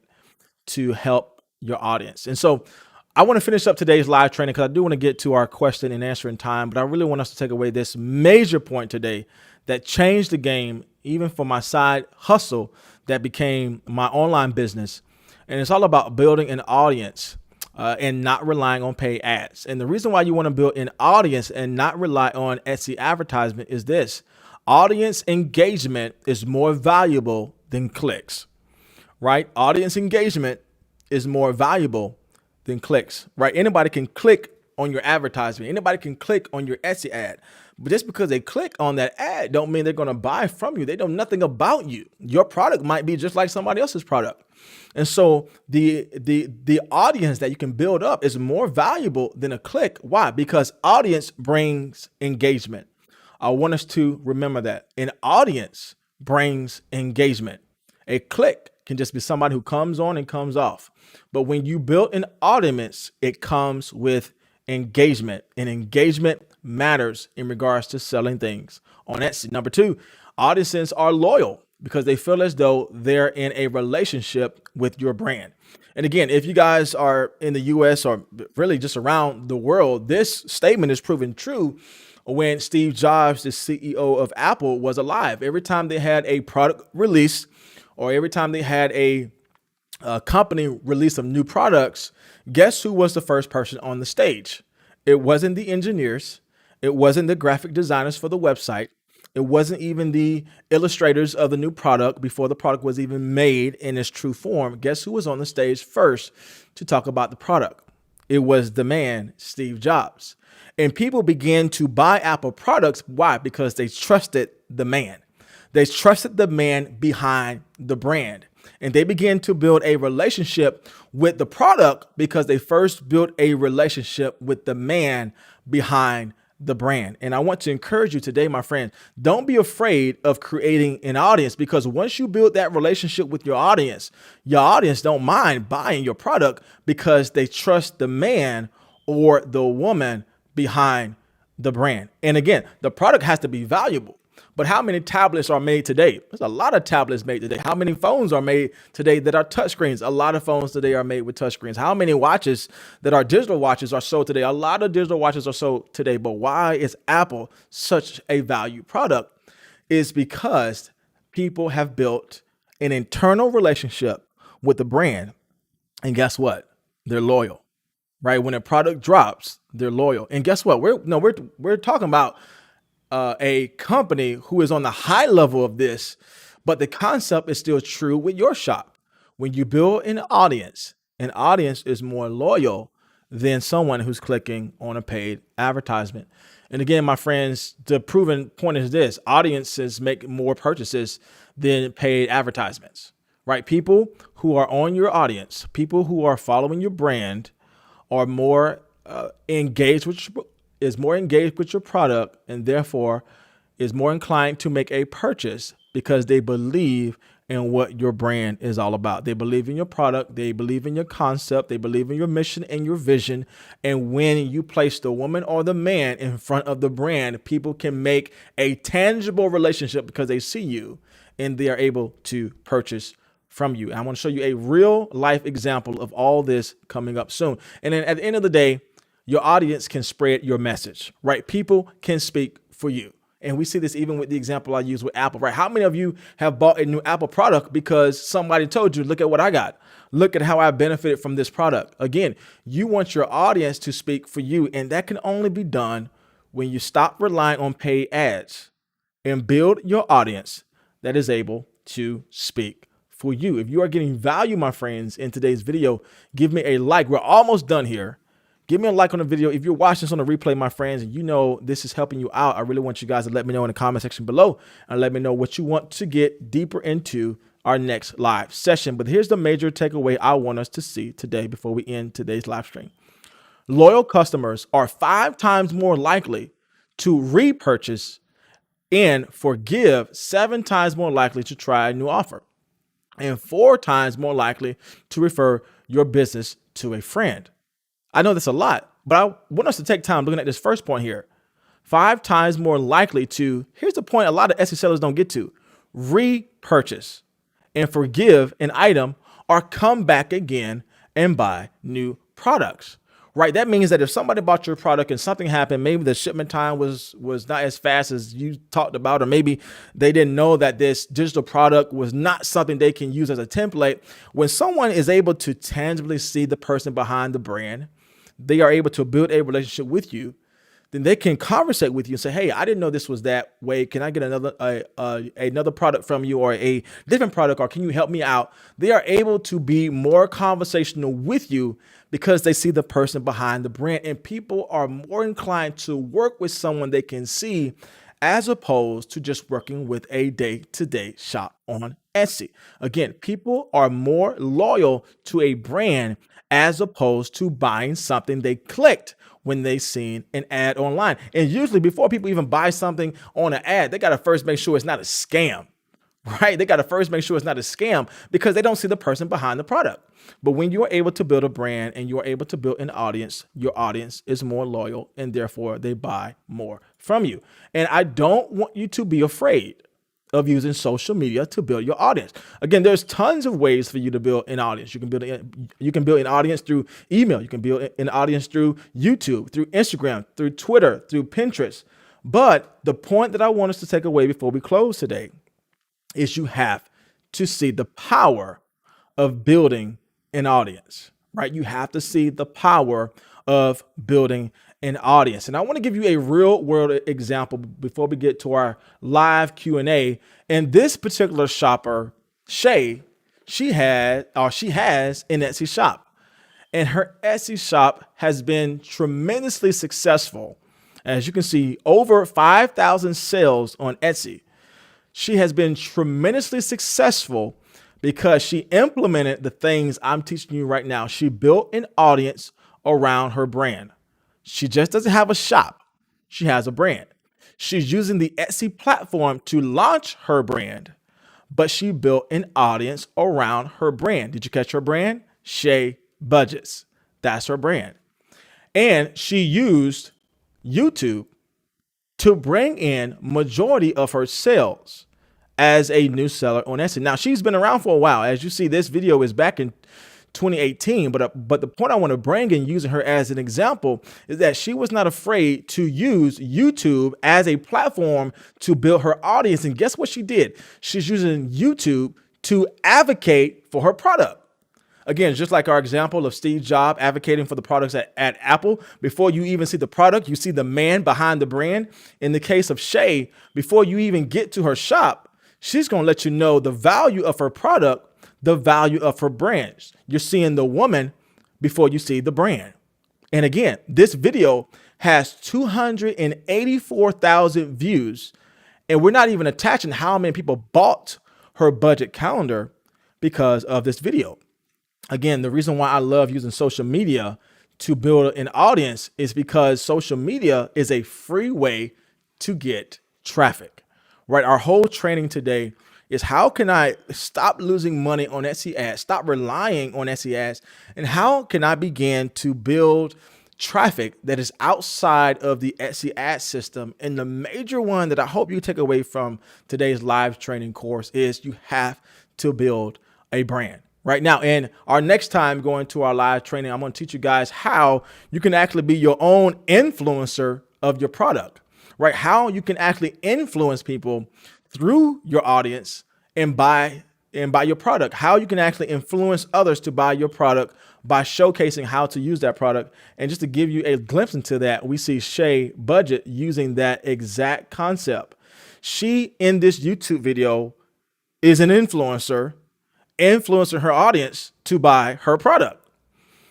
to help your audience. And so I want to finish up today's live training because I do want to get to our question and answering time, but I really want us to take away this major point today that changed the game, even for my side hustle that became my online business. And it's all about building an audience and not relying on paid ads. And the reason why you want to build an audience and not rely on Etsy advertisement is this: audience engagement is more valuable than clicks, right? Audience engagement is more valuable than clicks, right? Anybody can click on your advertisement. Anybody can click on your Etsy ad. But just because they click on that ad don't mean they're going to buy from you. They know nothing about you. Your product might be just like somebody else's product. And so the audience that you can build up is more valuable than a click. Why? Because audience brings engagement. I want us to remember that. An audience brings engagement. A click can just be somebody who comes on and comes off. But when you build an audience, it comes with engagement, and engagement matters in regards to selling things on Etsy. Number two, audiences are loyal because they feel as though they're in a relationship with your brand. And again, if you guys are in the US or really just around the world, this statement is proven true when Steve Jobs, the CEO of Apple, was alive. Every time they had a product release or every time they had a company release some new products, guess who was the first person on the stage? It wasn't the engineers. It wasn't the graphic designers for the website. It wasn't even the illustrators of the new product before the product was even made in its true form. Guess who was on the stage first to talk about the product? It was the man, Steve Jobs. And people began to buy Apple products. Why? Because they trusted the man. They trusted the man behind the brand. And they began to build a relationship with the product because they first built a relationship with the man behind the brand. And I want to encourage you today, my friend, don't be afraid of creating an audience, because once you build that relationship with your audience don't mind buying your product because they trust the man or the woman behind the brand. And again, the product has to be valuable. But how many tablets are made today? There's a lot of tablets made today. How many phones are made today that are touchscreens? A lot of phones today are made with touchscreens. How many watches that are digital watches are sold today? A lot of digital watches are sold today. But why is Apple such a value product? Is because people have built an internal relationship with the brand. And guess what? They're loyal, right? When a product drops, they're loyal. And guess what? We're talking about a company who is on the high level of this, but the concept is still true with your shop. When you build an audience is more loyal than someone who's clicking on a paid advertisement. And again, my friends, the proven point is this: audiences make more purchases than paid advertisements, right? People who are on your audience, people who are following your brand are more engaged with your product, and therefore is more inclined to make a purchase because they believe in what your brand is all about. They believe in your product. They believe in your concept. They believe in your mission and your vision. And when you place the woman or the man in front of the brand, people can make a tangible relationship because they see you and they are able to purchase from you. And I want to show you a real life example of all this coming up soon. And then at the end of the day, your audience can spread your message, right? People can speak for you. And we see this even with the example I use with Apple, right? How many of you have bought a new Apple product because somebody told you, look at what I got. Look at how I benefited from this product. Again, you want your audience to speak for you. And that can only be done when you stop relying on paid ads and build your audience that is able to speak for you. If you are getting value, my friends, in today's video, give me a like. We're almost done here. Give me a like on the video. If you're watching this on the replay, my friends, and you know this is helping you out, I really want you guys to let me know in the comment section below and let me know what you want to get deeper into our next live session. But here's the major takeaway I want us to see today before we end today's live stream. Loyal customers are 5 times more likely to repurchase and forgive, 7 times more likely to try a new offer, and 4 times more likely to refer your business to a friend. I know that's a lot, but I want us to take time looking at this first point here. 5 times more likely to, here's the point a lot of Etsy sellers don't get to, repurchase and forgive an item or come back again and buy new products, right? That means that if somebody bought your product and something happened, maybe the shipment time was not as fast as you talked about, or maybe they didn't know that this digital product was not something they can use as a template. When someone is able to tangibly see the person behind the brand, they are able to build a relationship with you, then they can conversate with you and say, "Hey, I didn't know this was that way. Can I get another product from you, or a different product, or can you help me out?" They are able to be more conversational with you because they see the person behind the brand, and people are more inclined to work with someone they can see as opposed to just working with a day-to-day shop on Etsy. Again, people are more loyal to a brand as opposed to buying something they clicked when they seen an ad online. And usually before people even buy something on an ad, they got to first make sure it's not a scam. Right? They got to first make sure it's not a scam because they don't see the person behind the product. But when you are able to build a brand and you are able to build an audience, your audience is more loyal and therefore they buy more from you. And I don't want you to be afraid of using social media to build your audience. Again, there's tons of ways for you to build an audience. You can build an audience through email. You can build an audience through YouTube, through Instagram, through Twitter, through Pinterest. But the point that I want us to take away before we close today is you have to see the power of building an audience, right? You have to see the power of building an audience. And I want to give you a real world example before we get to our live Q&A. And this particular shopper, Shay, she has an Etsy shop, and her Etsy shop has been tremendously successful. As you can see, over 5,000 sales on Etsy. She has been tremendously successful because she implemented the things I'm teaching you right now. She built an audience around her brand. She just doesn't have a shop. She has a brand. She's using the Etsy platform to launch her brand, but she built an audience around her brand. Did you catch her brand? Shay Budgets. That's her brand. And she used YouTube to bring in majority of her sales as a new seller on Etsy. Now, she's been around for a while. As you see, this video is back in 2018, but the point I want to bring in using her as an example is that she was not afraid to use YouTube as a platform to build her audience. And guess what she did? She's using YouTube to advocate for her product. Again, just like our example of Steve Jobs advocating for the products at Apple, before you even see the product, you see the man behind the brand. In the case of Shay, before you even get to her shop, she's going to let you know the value of her product, the value of her brand. You're seeing the woman before you see the brand. And again, this video has 284,000 views, and we're not even attaching how many people bought her budget calendar because of this video. Again, the reason why I love using social media to build an audience is because social media is a free way to get traffic, right? Our whole training today is how can I stop losing money on Etsy ads, stop relying on Etsy ads, and how can I begin to build traffic that is outside of the Etsy ad system. And the major one that I hope you take away from today's live training course is you have to build a brand. Right now, in our next time going to our live training, I'm going to teach you guys how you can actually be your own influencer of your product, right? How you can actually influence people through your audience and buy your product. How you can actually influence others to buy your product by showcasing how to use that product. And just to give you a glimpse into that, we see Shay Budget using that exact concept. She, in this YouTube video, is an influencing her audience to buy her product,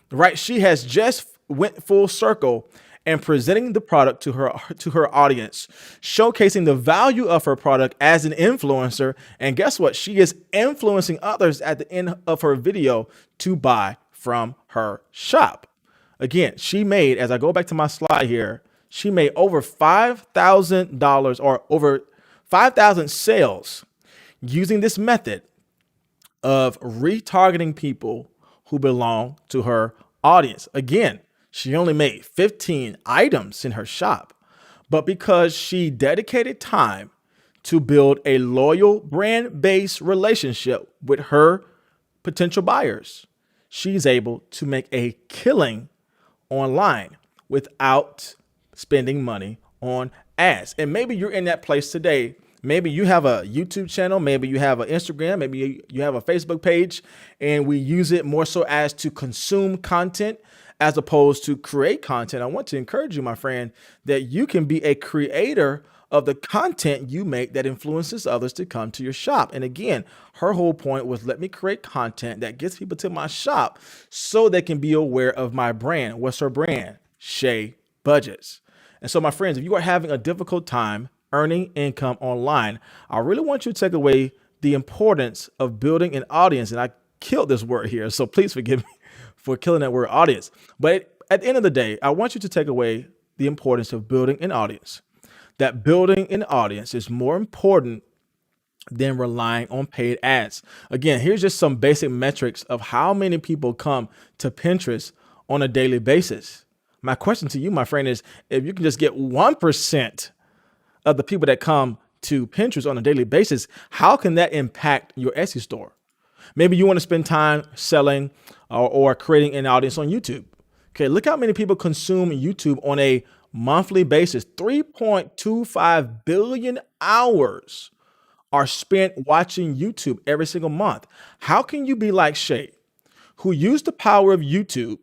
right? She has just went full circle and presenting the product to her audience, showcasing the value of her product as an influencer. And guess what? She is influencing others at the end of her video to buy from her shop. Again, she made, as I go back to my slide here, she made over $5,000 or over 5,000 sales using this method of retargeting people who belong to her audience. Again, she only made 15 items in her shop, but because she dedicated time to build a loyal brand-based relationship with her potential buyers, she's able to make a killing online without spending money on ads. And maybe you're in that place today. Maybe you have a YouTube channel, maybe you have an Instagram, maybe you have a Facebook page, and we use it more so as to consume content as opposed to create content. I want to encourage you, my friend, that you can be a creator of the content you make that influences others to come to your shop. And again, her whole point was, let me create content that gets people to my shop so they can be aware of my brand. What's her brand? Shay Budgets. And so, my friends, if you are having a difficult time earning income online, I really want you to take away the importance of building an audience. And I killed this word here, so please forgive me for killing that word audience. But at the end of the day, I want you to take away the importance of building an audience. That building an audience is more important than relying on paid ads. Again, here's just some basic metrics of how many people come to Pinterest on a daily basis. My question to you, my friend, is if you can just get 1% of the people that come to Pinterest on a daily basis, how can that impact your Etsy store? Maybe you want to spend time selling or creating an audience on YouTube. Okay, look how many people consume YouTube on a monthly basis. 3.25 billion hours are spent watching YouTube every single month. How can you be like Shay, who used the power of YouTube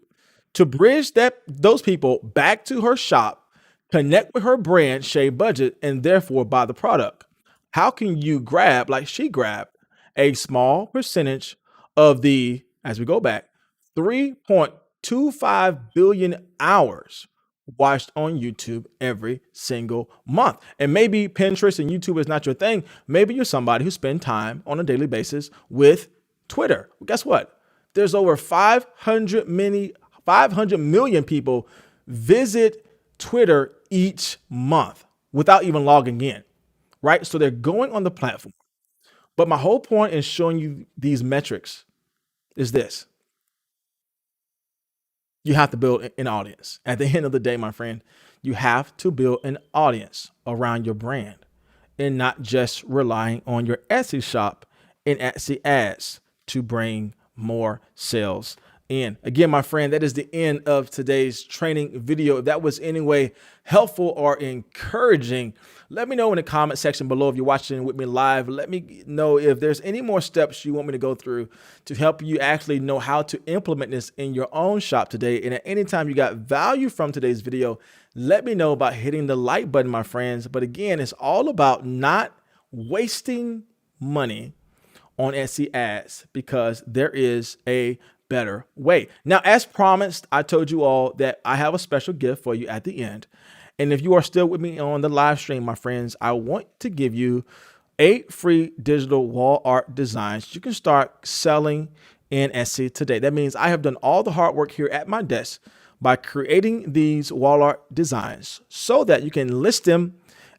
to bridge those people back to her shop, connect with her brand, Shay Budget, and therefore buy the product? How can you grab, like she grabbed, a small percentage of the, as we go back, 3.25 billion hours watched on YouTube every single month? And maybe Pinterest and YouTube is not your thing. Maybe you're somebody who spends time on a daily basis with Twitter. Well, guess what? There's over 500 million people visit Twitter each month without even logging in, right? So they're going on the platform. But my whole point in showing you these metrics is this. You have to build an audience. At the end of the day, my friend, you have to build an audience around your brand and not just relying on your Etsy shop and Etsy ads to bring more sales in. Again, my friend, that is the end of today's training video. If that was any way helpful or encouraging, let me know in the comment section below. If you're watching with me live, let me know if there's any more steps you want me to go through to help you actually know how to implement this in your own shop today. And at any time you got value from today's video, let me know about hitting the like button, my friends. But again, it's all about not wasting money on Etsy ads, because there is a better way. Now, as promised, I told you all that I have a special gift for you at the end. And if you are still with me on the live stream, my friends, I want to give you 8 free digital wall art designs you can start selling in Etsy today. That means I have done all the hard work here at my desk by creating these wall art designs so that you can list them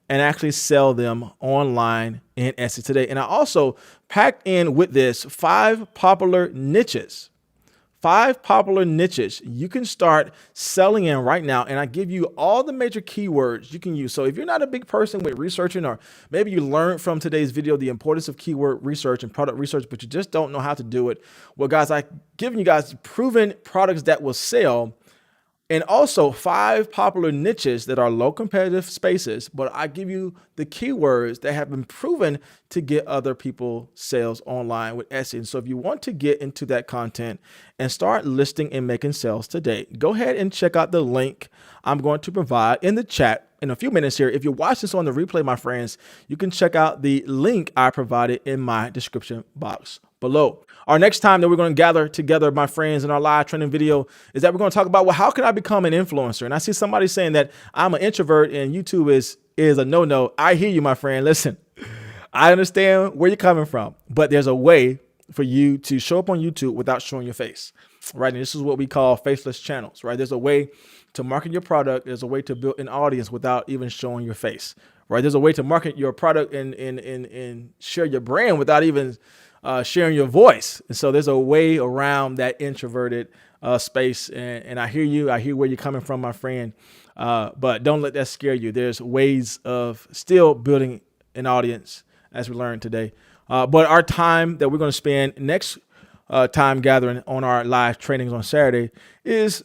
and actually sell them online in Etsy today. And I also packed in with this 5 popular niches. 5 popular niches you can start selling in right now. And I give you all the major keywords you can use. So if you're not a big person with researching, or maybe you learned from today's video the importance of keyword research and product research, but you just don't know how to do it. Well, guys, I've given you guys proven products that will sell, and also 5 popular niches that are low competitive spaces, but I give you the keywords that have been proven to get other people sales online with Etsy. And so if you want to get into that content and start listing and making sales today, go ahead and check out the link I'm going to provide in the chat in a few minutes here. If you watch this on the replay, my friends, you can check out the link I provided in my description box below. Our next time that we're going to gather together, my friends, in our live training video is that we're going to talk about, well, how can I become an influencer? And I see somebody saying that I'm an introvert and YouTube is a no-no. I hear you, my friend. Listen, I understand where you're coming from, but there's a way for you to show up on YouTube without showing your face, right? And this is what we call faceless channels, right? There's a way to market your product. There's a way to build an audience without even showing your face, right? There's a way to market your product and share your brand without even sharing your voice. And so there's a way around that introverted space. And I hear you. I hear where you're coming from, my friend. But don't let that scare you. There's ways of still building an audience, as we learned today. But our time that we're going to spend next time gathering on our live trainings on Saturday is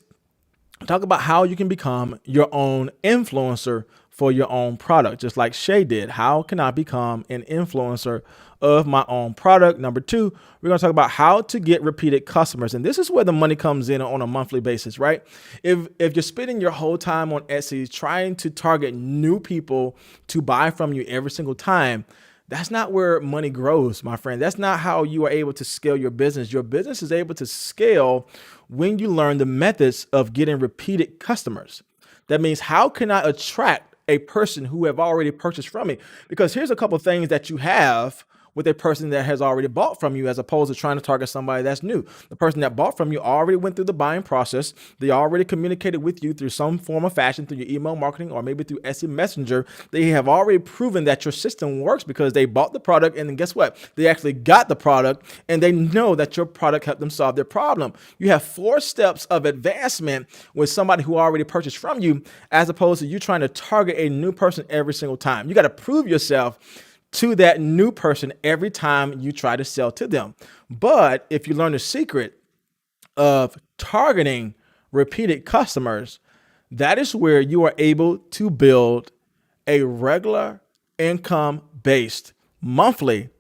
talk about how you can become your own influencer for your own product, just like Shay did. How can I become an influencer of my own product? Number two, we're going to talk about how to get repeated customers. And this is where the money comes in on a monthly basis, right? If you're spending your whole time on Etsy trying to target new people to buy from you every single time, that's not where money grows, my friend. That's not how you are able to scale your business. Your business is able to scale when you learn the methods of getting repeated customers. That means, how can I attract a person who have already purchased from me? Because here's a couple of things that you have with a person that has already bought from you, as opposed to trying to target somebody that's new. The person that bought from you already went through the buying process. They already communicated with you through some form of fashion, through your email marketing or maybe through Etsy Messenger. They have already proven that your system works because they bought the product, and then guess what? They actually got the product, and they know that your product helped them solve their problem. You have 4 steps of advancement with somebody who already purchased from you, as opposed to you trying to target a new person every single time. You got to prove yourself to that new person every time you try to sell to them. But if you learn the secret of targeting repeated customers, that is where you are able to build a regular income-based, monthly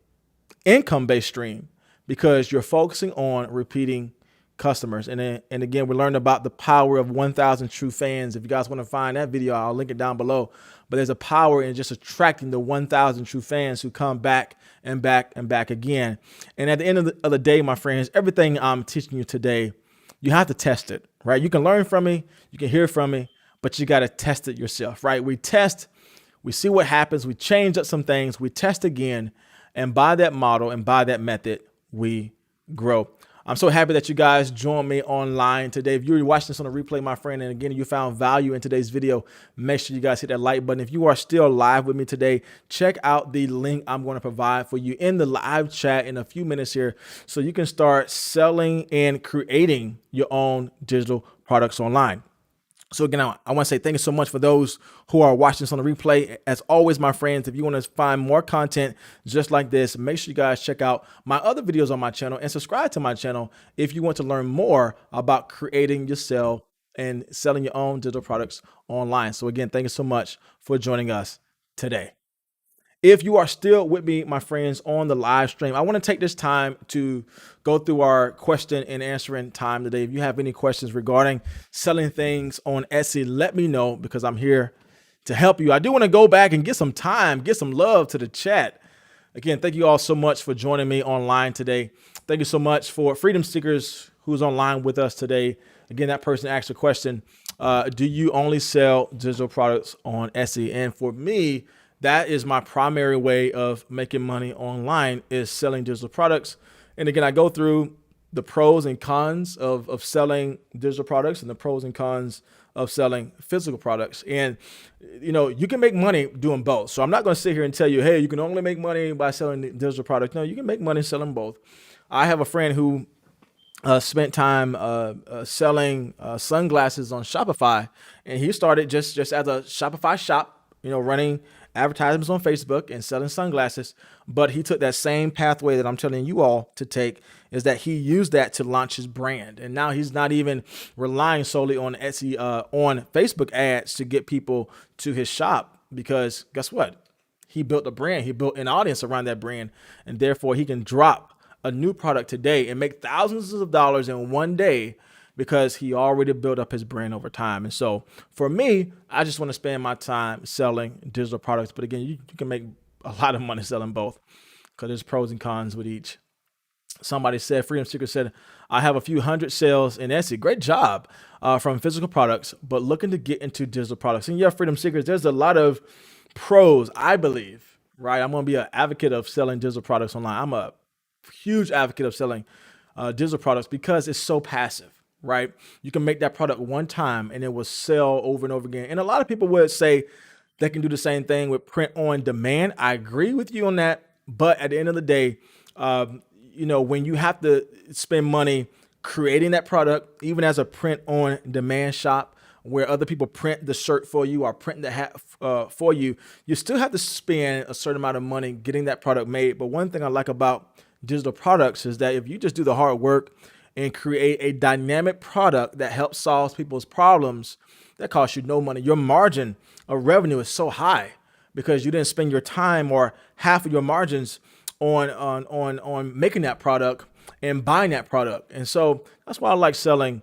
income-based stream, because you're focusing on repeating customers. And again, we learned about the power of 1,000 true fans. If you guys want to find that video, I'll link it down below. But there's a power in just attracting the 1,000 true fans who come back and back and back again. And at the end of the day, my friends, everything I'm teaching you today, you have to test it, right? You can learn from me, you can hear from me, but you got to test it yourself, right? We test, we see what happens, we change up some things, we test again, and by that model and by that method, we grow. I'm so happy that you guys joined me online today. If you're watching this on a replay, my friend, and again, you found value in today's video, make sure you guys hit that like button. If you are still live with me today, check out the link I'm going to provide for you in the live chat in a few minutes here, so you can start selling and creating your own digital products online. So again, I want to say thank you so much for those who are watching this on the replay. As always, my friends, if you want to find more content just like this, make sure you guys check out my other videos on my channel and subscribe to my channel if you want to learn more about creating yourself and selling your own digital products online. So again, thank you so much for joining us today. If you are still with me, my friends, on the live stream, I want to take this time to go through our question and answering time today. If you have any questions regarding selling things on Etsy, let me know, because I'm here to help you. I do want to go back and get some time, get some love to the chat. Again, thank you all so much for joining me online today. Thank you so much for Freedom Seekers who's online with us today. Again, that person asked a question, do you only sell digital products on Etsy? And for me, that is my primary way of making money online, is selling digital products. And again, I go through the pros and cons of selling digital products and the pros and cons of selling physical products. And, you know, you can make money doing both. So I'm not going to sit here and tell you, hey, you can only make money by selling digital products. No, you can make money selling both. I have a friend who spent time selling sunglasses on Shopify, and he started just as a Shopify shop, you know, running advertisements on Facebook and selling sunglasses. But he took that same pathway that I'm telling you all to take, is that he used that to launch his brand. And now he's not even relying solely on Etsy, on Facebook ads to get people to his shop, because guess what? He built a brand, he built an audience around that brand, and therefore he can drop a new product today and make thousands of dollars in one day, because he already built up his brand over time. And so for me, I just want to spend my time selling digital products. But again, you can make a lot of money selling both, because there's pros and cons with each. Somebody said, Freedom Seeker said, I have a few hundred sales in Etsy. Great job from physical products, but looking to get into digital products. And yeah, Freedom Seekers, there's a lot of pros, I believe, right? I'm going to be an advocate of selling digital products online. I'm a huge advocate of selling digital products, because it's so passive. Right? You can make that product one time and it will sell over and over again. And a lot of people would say they can do the same thing with print on demand. I agree with you on that. But at the end of the day, you know, when you have to spend money creating that product, even as a print on demand shop where other people print the shirt for you or print the hat for you, you still have to spend a certain amount of money getting that product made. But one thing I like about digital products is that if you just do the hard work and create a dynamic product that helps solve people's problems, that costs you no money. Your margin of revenue is so high because you didn't spend your time or half of your margins on making that product and buying that product. And so that's why I like selling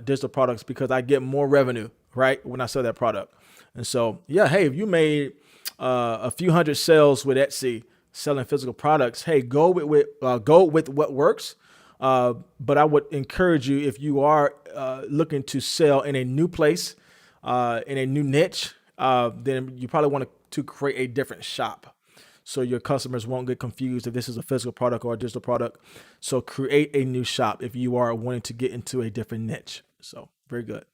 digital products, because I get more revenue, right, when I sell that product. And so, yeah, hey, if you made a few hundred sales with Etsy selling physical products, hey, go with what works. But I would encourage you, if you are looking to sell in a new place, in a new niche, then you probably want to create a different shop, so your customers won't get confused if this is a physical product or a digital product. So create a new shop if you are wanting to get into a different niche. So very good.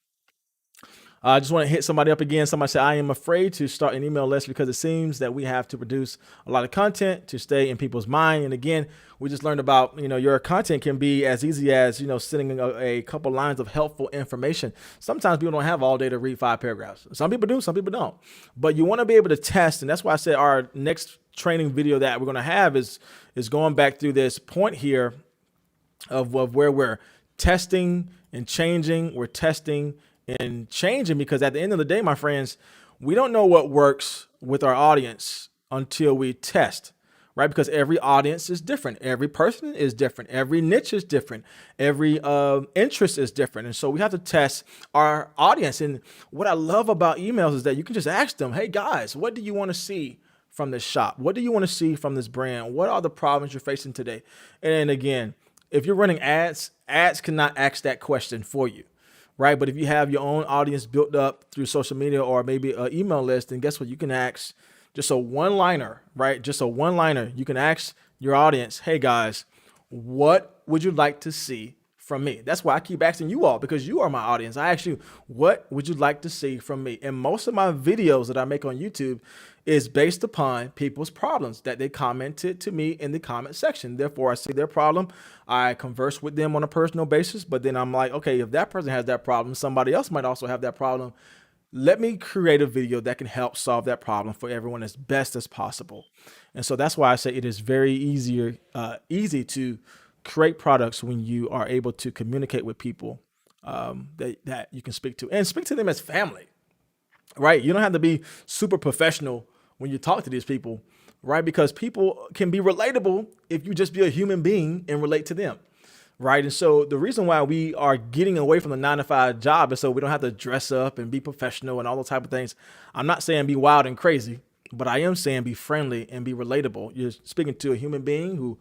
I just want to hit somebody up again. Somebody said, I am afraid to start an email list because it seems that we have to produce a lot of content to stay in people's mind. And again, we just learned about, your content can be as easy as, sending a couple lines of helpful information. Sometimes people don't have all day to read 5 paragraphs. Some people do, some people don't. But you want to be able to test. And that's why I said our next training video that we're going to have is going back through this point here of where we're testing and changing. We're testing and changing, because at the end of the day, my friends, we don't know what works with our audience until we test, right? Because every audience is different. Every person is different. Every niche is different. Every interest is different. And so we have to test our audience. And what I love about emails is that you can just ask them, hey guys, what do you want to see from this shop? What do you want to see from this brand? What are the problems you're facing today? And again, if you're running ads cannot ask that question for you. Right. But if you have your own audience built up through social media or maybe an email list, then guess what? You can ask just a one-liner, right? Just a one-liner. You can ask your audience, hey guys, what would you like to see from me? That's why I keep asking you all, because you are my audience. I ask you, what would you like to see from me? And most of my videos that I make on YouTube is based upon people's problems that they commented to me in the comment section. Therefore, I see their problem. I converse with them on a personal basis, but then I'm like, okay, if that person has that problem, somebody else might also have that problem. Let me create a video that can help solve that problem for everyone as best as possible. And so that's why I say it is very easy to create products when you are able to communicate with people that you can speak to, and speak to them as family, right? You don't have to be super professional when you talk to these people, right? Because people can be relatable if you just be a human being and relate to them, right? And so the reason why we are getting away from the 9-to-5 job is so we don't have to dress up and be professional and all those type of things. I'm not saying be wild and crazy, but I am saying be friendly and be relatable. You're speaking to a human being who,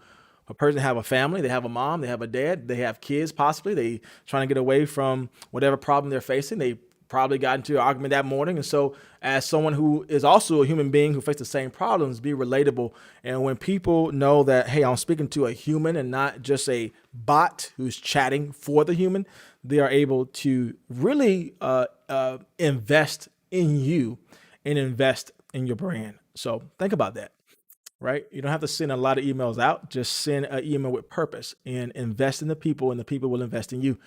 a person have a family, they have a mom, they have a dad, they have kids, possibly they trying to get away from whatever problem they're facing. They probably got into an argument that morning. And so as someone who is also a human being who faces the same problems, be relatable. And when people know that, hey, I'm speaking to a human and not just a bot who's chatting for the human, they are able to really invest in you and invest in your brand. So think about that, right? You don't have to send a lot of emails out. Just send an email with purpose and invest in the people, and the people will invest in you.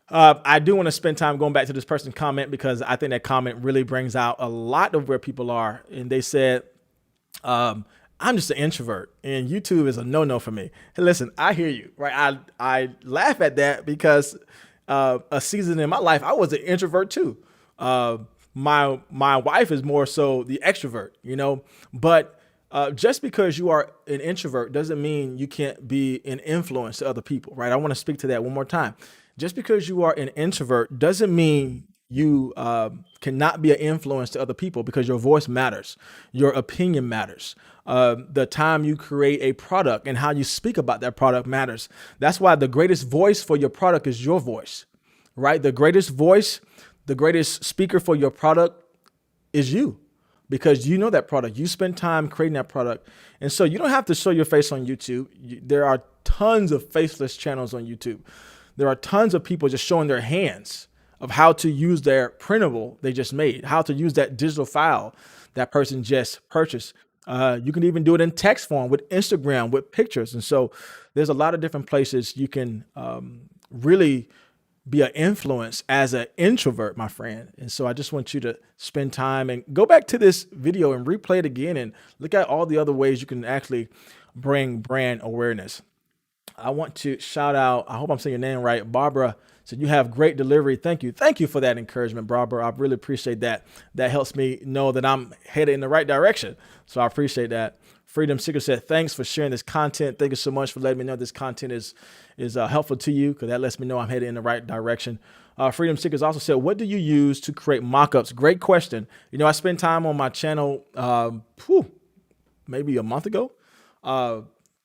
I do want to spend time going back to this person's comment, because I think that comment really brings out a lot of where people are. And they said, I'm just an introvert and YouTube is a no-no for me. Hey, listen, I hear you, right? I laugh at that because a season in my life, I was an introvert too. My wife is more so the extrovert, but just because you are an introvert doesn't mean you can't be an influence to other people, right? I want to speak to that one more time. Just because you are an introvert doesn't mean you cannot be an influence to other people, because your voice matters. Your opinion matters. The time you create a product and how you speak about that product matters. That's why the greatest voice for your product is your voice, right? The greatest voice, the greatest speaker for your product is you, because you know that product. You spend time creating that product. And so you don't have to show your face on YouTube. There are tons of faceless channels on YouTube. There are tons of people just showing their hands of how to use their printable they just made, how to use that digital file that person just purchased. You can even do it in text form with Instagram, with pictures. And so there's a lot of different places you can really be an influence as an introvert, my friend. And so I just want you to spend time and go back to this video and replay it again and look at all the other ways you can actually bring brand awareness. I want to shout out, I hope I'm saying your name right, Barbara So you have great delivery. Thank you. Thank you for that encouragement, Barbara. I really appreciate that. That helps me know that I'm headed in the right direction. So I appreciate that. Freedom Seeker said, thanks for sharing this content. Thank you so much for letting me know this content is helpful to you, because that lets me know I'm headed in the right direction. Freedom Seekers also said, what do you use to create mockups? Great question. I spent time on my channel maybe a month ago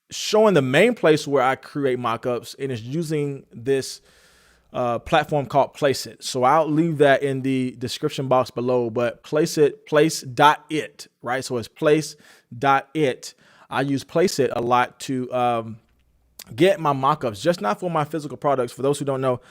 showing the main place where I create mockups, and it's using this platform called Placeit. So I'll leave that in the description box below, but place.it, right? So it's place.it. I use Placeit a lot to get my mockups, just not for my physical products. For those who don't know,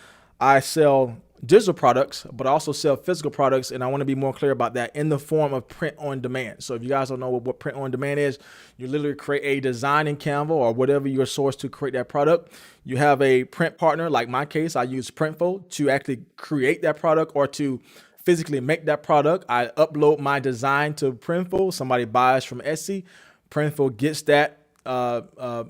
I sell digital products, but I also sell physical products. And I want to be more clear about that in the form of print on demand. So if you guys don't know what print on demand is, you literally create a design in Canva or whatever your source to create that product. You have a print partner. Like my case, I use Printful to actually create that product or to physically make that product. I upload my design to Printful. Somebody buys from Etsy. Printful gets that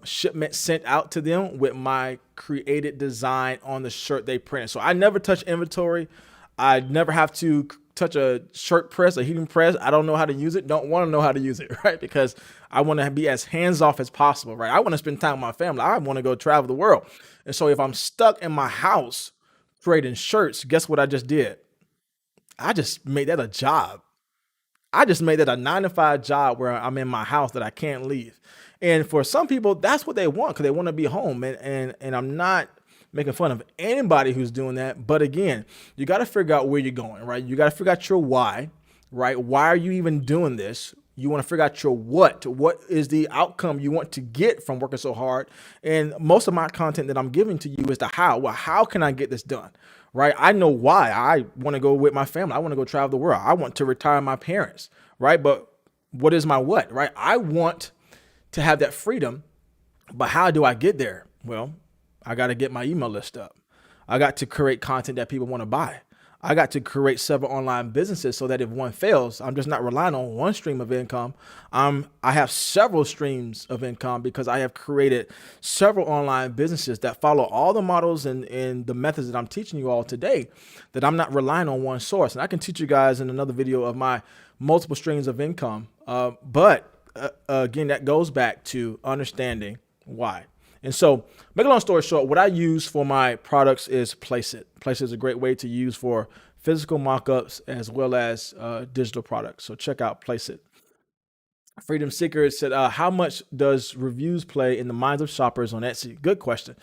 shipment sent out to them with my created design on the shirt they printed. So I never touch inventory. I never have to touch a shirt press, a heating press. I don't know how to use it. Don't want to know how to use it, right? Because I want to be as hands off as possible, right? I want to spend time with my family. I want to go travel the world. And so if I'm stuck in my house creating shirts, guess what I just did? I just made that a job. I just made that a 9-to-5 job where I'm in my house that I can't leave. And for some people, that's what they want, because they want to be home. And I'm not making fun of anybody who's doing that. But again, you got to figure out where you're going, right? You got to figure out your why, right? Why are you even doing this? You want to figure out your what. What is the outcome you want to get from working so hard? And most of my content that I'm giving to you is the how. Well, how can I get this done? Right? I know why. I want to go with my family. I want to go travel the world. I want to retire my parents, right? But what is my what, right? I want to have that freedom, but how do I get there? Well, I got to get my email list up. I got to create content that people want to buy. I got to create several online businesses so that if one fails, I'm just not relying on one stream of income. I have several streams of income because I have created several online businesses that follow all the models and the methods that I'm teaching you all today, that I'm not relying on one source. And I can teach you guys in another video of my multiple streams of income. But again, that goes back to understanding why. And so, make a long story short, what I use for my products is Placeit. Placeit is a great way to use for physical mockups as well as digital products. So check out Placeit. Freedom Seeker said, how much does reviews play in the minds of shoppers on Etsy? Good question.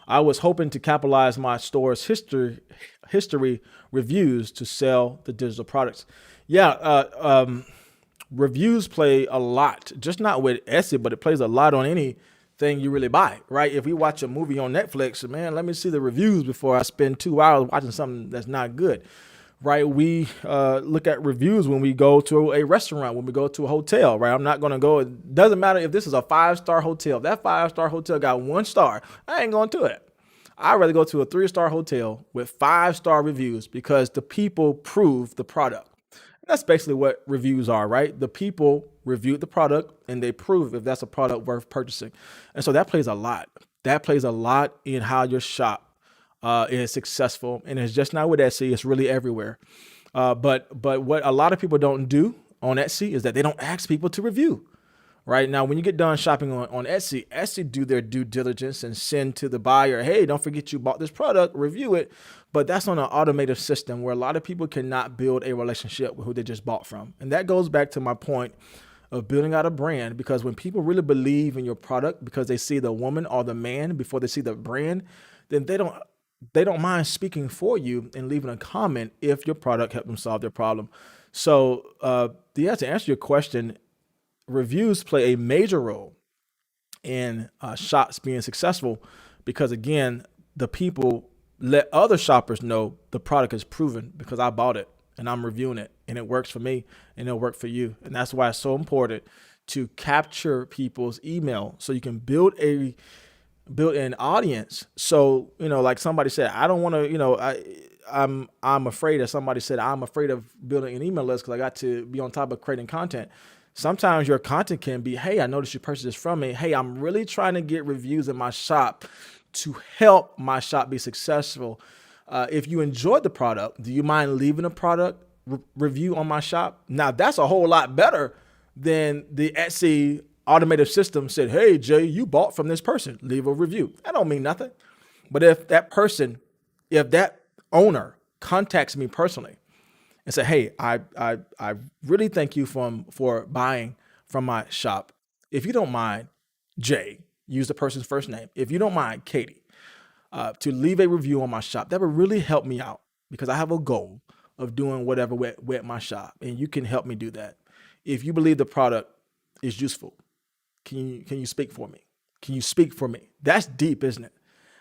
I was hoping to capitalize my store's history reviews to sell the digital products. Yeah, reviews play a lot, just not with Etsy, but it plays a lot on anything you really buy, right? If we watch a movie on Netflix, man, let me see the reviews before I spend 2 hours watching something that's not good, right? We look at reviews when we go to a restaurant, when we go to a hotel, right? I'm not going to go. It doesn't matter if this is a 5-star hotel. If that 5-star hotel got 1 star, I ain't going to it. I'd rather go to a 3-star hotel with 5-star reviews because the people prove the product. That's basically what reviews are, right? The people reviewed the product and they prove if that's a product worth purchasing. And so that plays a lot. That plays a lot in how your shop is successful. And it's just not with Etsy, it's really everywhere. But what a lot of people don't do on Etsy is that they don't ask people to review. Right now, when you get done shopping on Etsy, Etsy do their due diligence and send to the buyer, hey, don't forget you bought this product, review it. But that's on an automated system where a lot of people cannot build a relationship with who they just bought from. And that goes back to my point of building out a brand, because when people really believe in your product because they see the woman or the man before they see the brand, then they don't mind speaking for you and leaving a comment if your product helped them solve their problem. So to answer your question, reviews play a major role in shops being successful because, again, the people let other shoppers know the product is proven because I bought it and I'm reviewing it and it works for me and it'll work for you. And that's why it's so important to capture people's email so you can build an audience. So, like somebody said, I don't want to, I'm afraid, as somebody said, I'm afraid of building an email list because I got to be on top of creating content. Sometimes your content can be, hey, I noticed you purchased this from me. Hey, I'm really trying to get reviews in my shop to help my shop be successful. if you enjoyed the product, do you mind leaving a product review on my shop? Now that's a whole lot better than the Etsy automated system said, hey, Jay, you bought from this person, leave a review. That don't mean nothing. But if that owner contacts me personally and say, hey, I really thank you for buying from my shop. If you don't mind, Jay, use the person's first name. If you don't mind, Katie, to leave a review on my shop, that would really help me out because I have a goal of doing whatever with my shop, and you can help me do that. If you believe the product is useful, can you speak for me? Can you speak for me? That's deep, isn't it?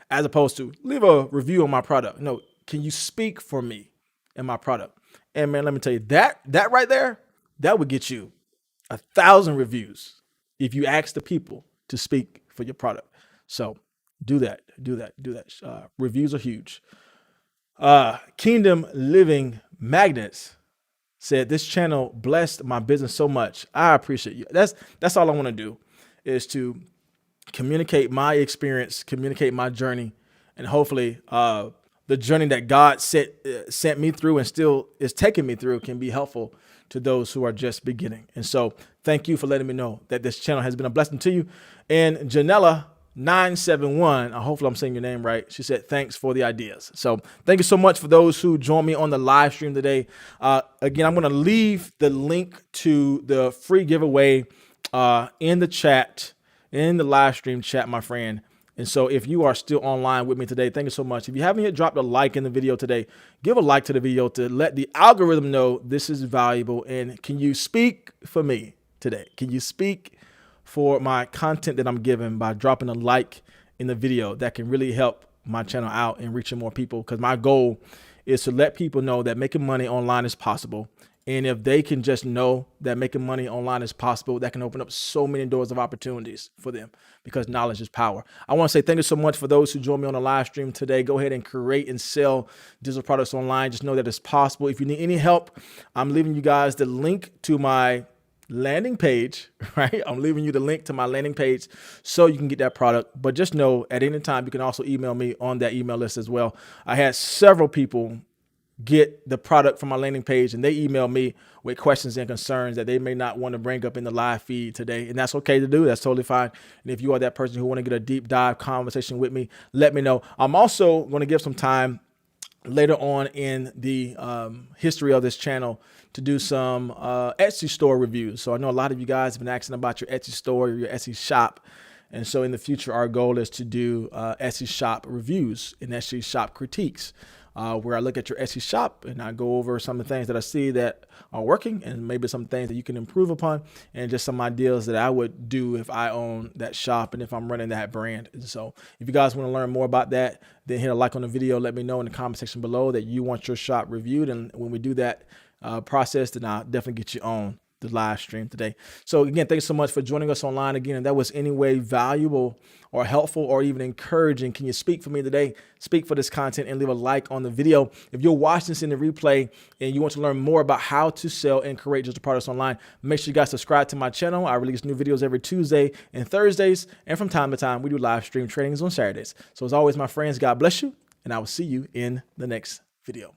As opposed to leave a review on my product. No, can you speak for me and my product? And man, let me tell you that right there, that would get you 1,000 reviews if you ask the people to speak for your product. So do that. Reviews are huge. Kingdom Living Magnets said, this channel blessed my business so much. I appreciate you. That's all I want to do, is to communicate my experience, communicate my journey, and hopefully the journey that God sent me through and still is taking me through can be helpful to those who are just beginning. And so thank you for letting me know that this channel has been a blessing to you. And Janella 971, hopefully I'm saying your name right, she said, thanks for the ideas. So thank you so much for those who joined me on the live stream today. Again, I'm going to leave the link to the free giveaway in the chat, in the live stream chat, my friend. And so if you are still online with me today, thank you so much. If you haven't yet dropped a like in the video today, give a like to the video to let the algorithm know this is valuable. And can you speak for me today? Can you speak for my content that I'm giving by dropping a like in the video? That can really help my channel out and reaching more people, because my goal is to let people know that making money online is possible. And if they can just know that making money online is possible, that can open up so many doors of opportunities for them, because knowledge is power. I want to say thank you so much for those who joined me on the live stream today. Go ahead and create and sell digital products online. Just know that it's possible. If you need any help, I'm leaving you guys the link to my landing page, right? I'm leaving you the link to my landing page so you can get that product. But just know at any time, you can also email me on that email list as well. I had several people get the product from my landing page and they email me with questions and concerns that they may not want to bring up in the live feed today. And that's okay to do. That's totally fine. And if you are that person who want to get a deep dive conversation with me, let me know. I'm also going to give some time later on in the history of this channel to do some Etsy store reviews. So I know a lot of you guys have been asking about your Etsy store or your Etsy shop. And so in the future, our goal is to do Etsy shop reviews and Etsy shop critiques, where I look at your Etsy shop and I go over some of the things that I see that are working and maybe some things that you can improve upon, and just some ideas that I would do if I own that shop and if I'm running that brand. And so if you guys want to learn more about that, then hit a like on the video. Let me know in the comment section below that you want your shop reviewed. And when we do that process, then I'll definitely get you on the live stream today. So again, thank you so much for joining us online again. And that was any way valuable or helpful or even encouraging, can you speak for me today? Speak for this content and leave a like on the video. If you're watching this in the replay and you want to learn more about how to sell and create digital products online, make sure you guys subscribe to my channel. I release new videos every Tuesday and Thursdays. And from time to time, we do live stream trainings on Saturdays. So as always, my friends, God bless you. And I will see you in the next video.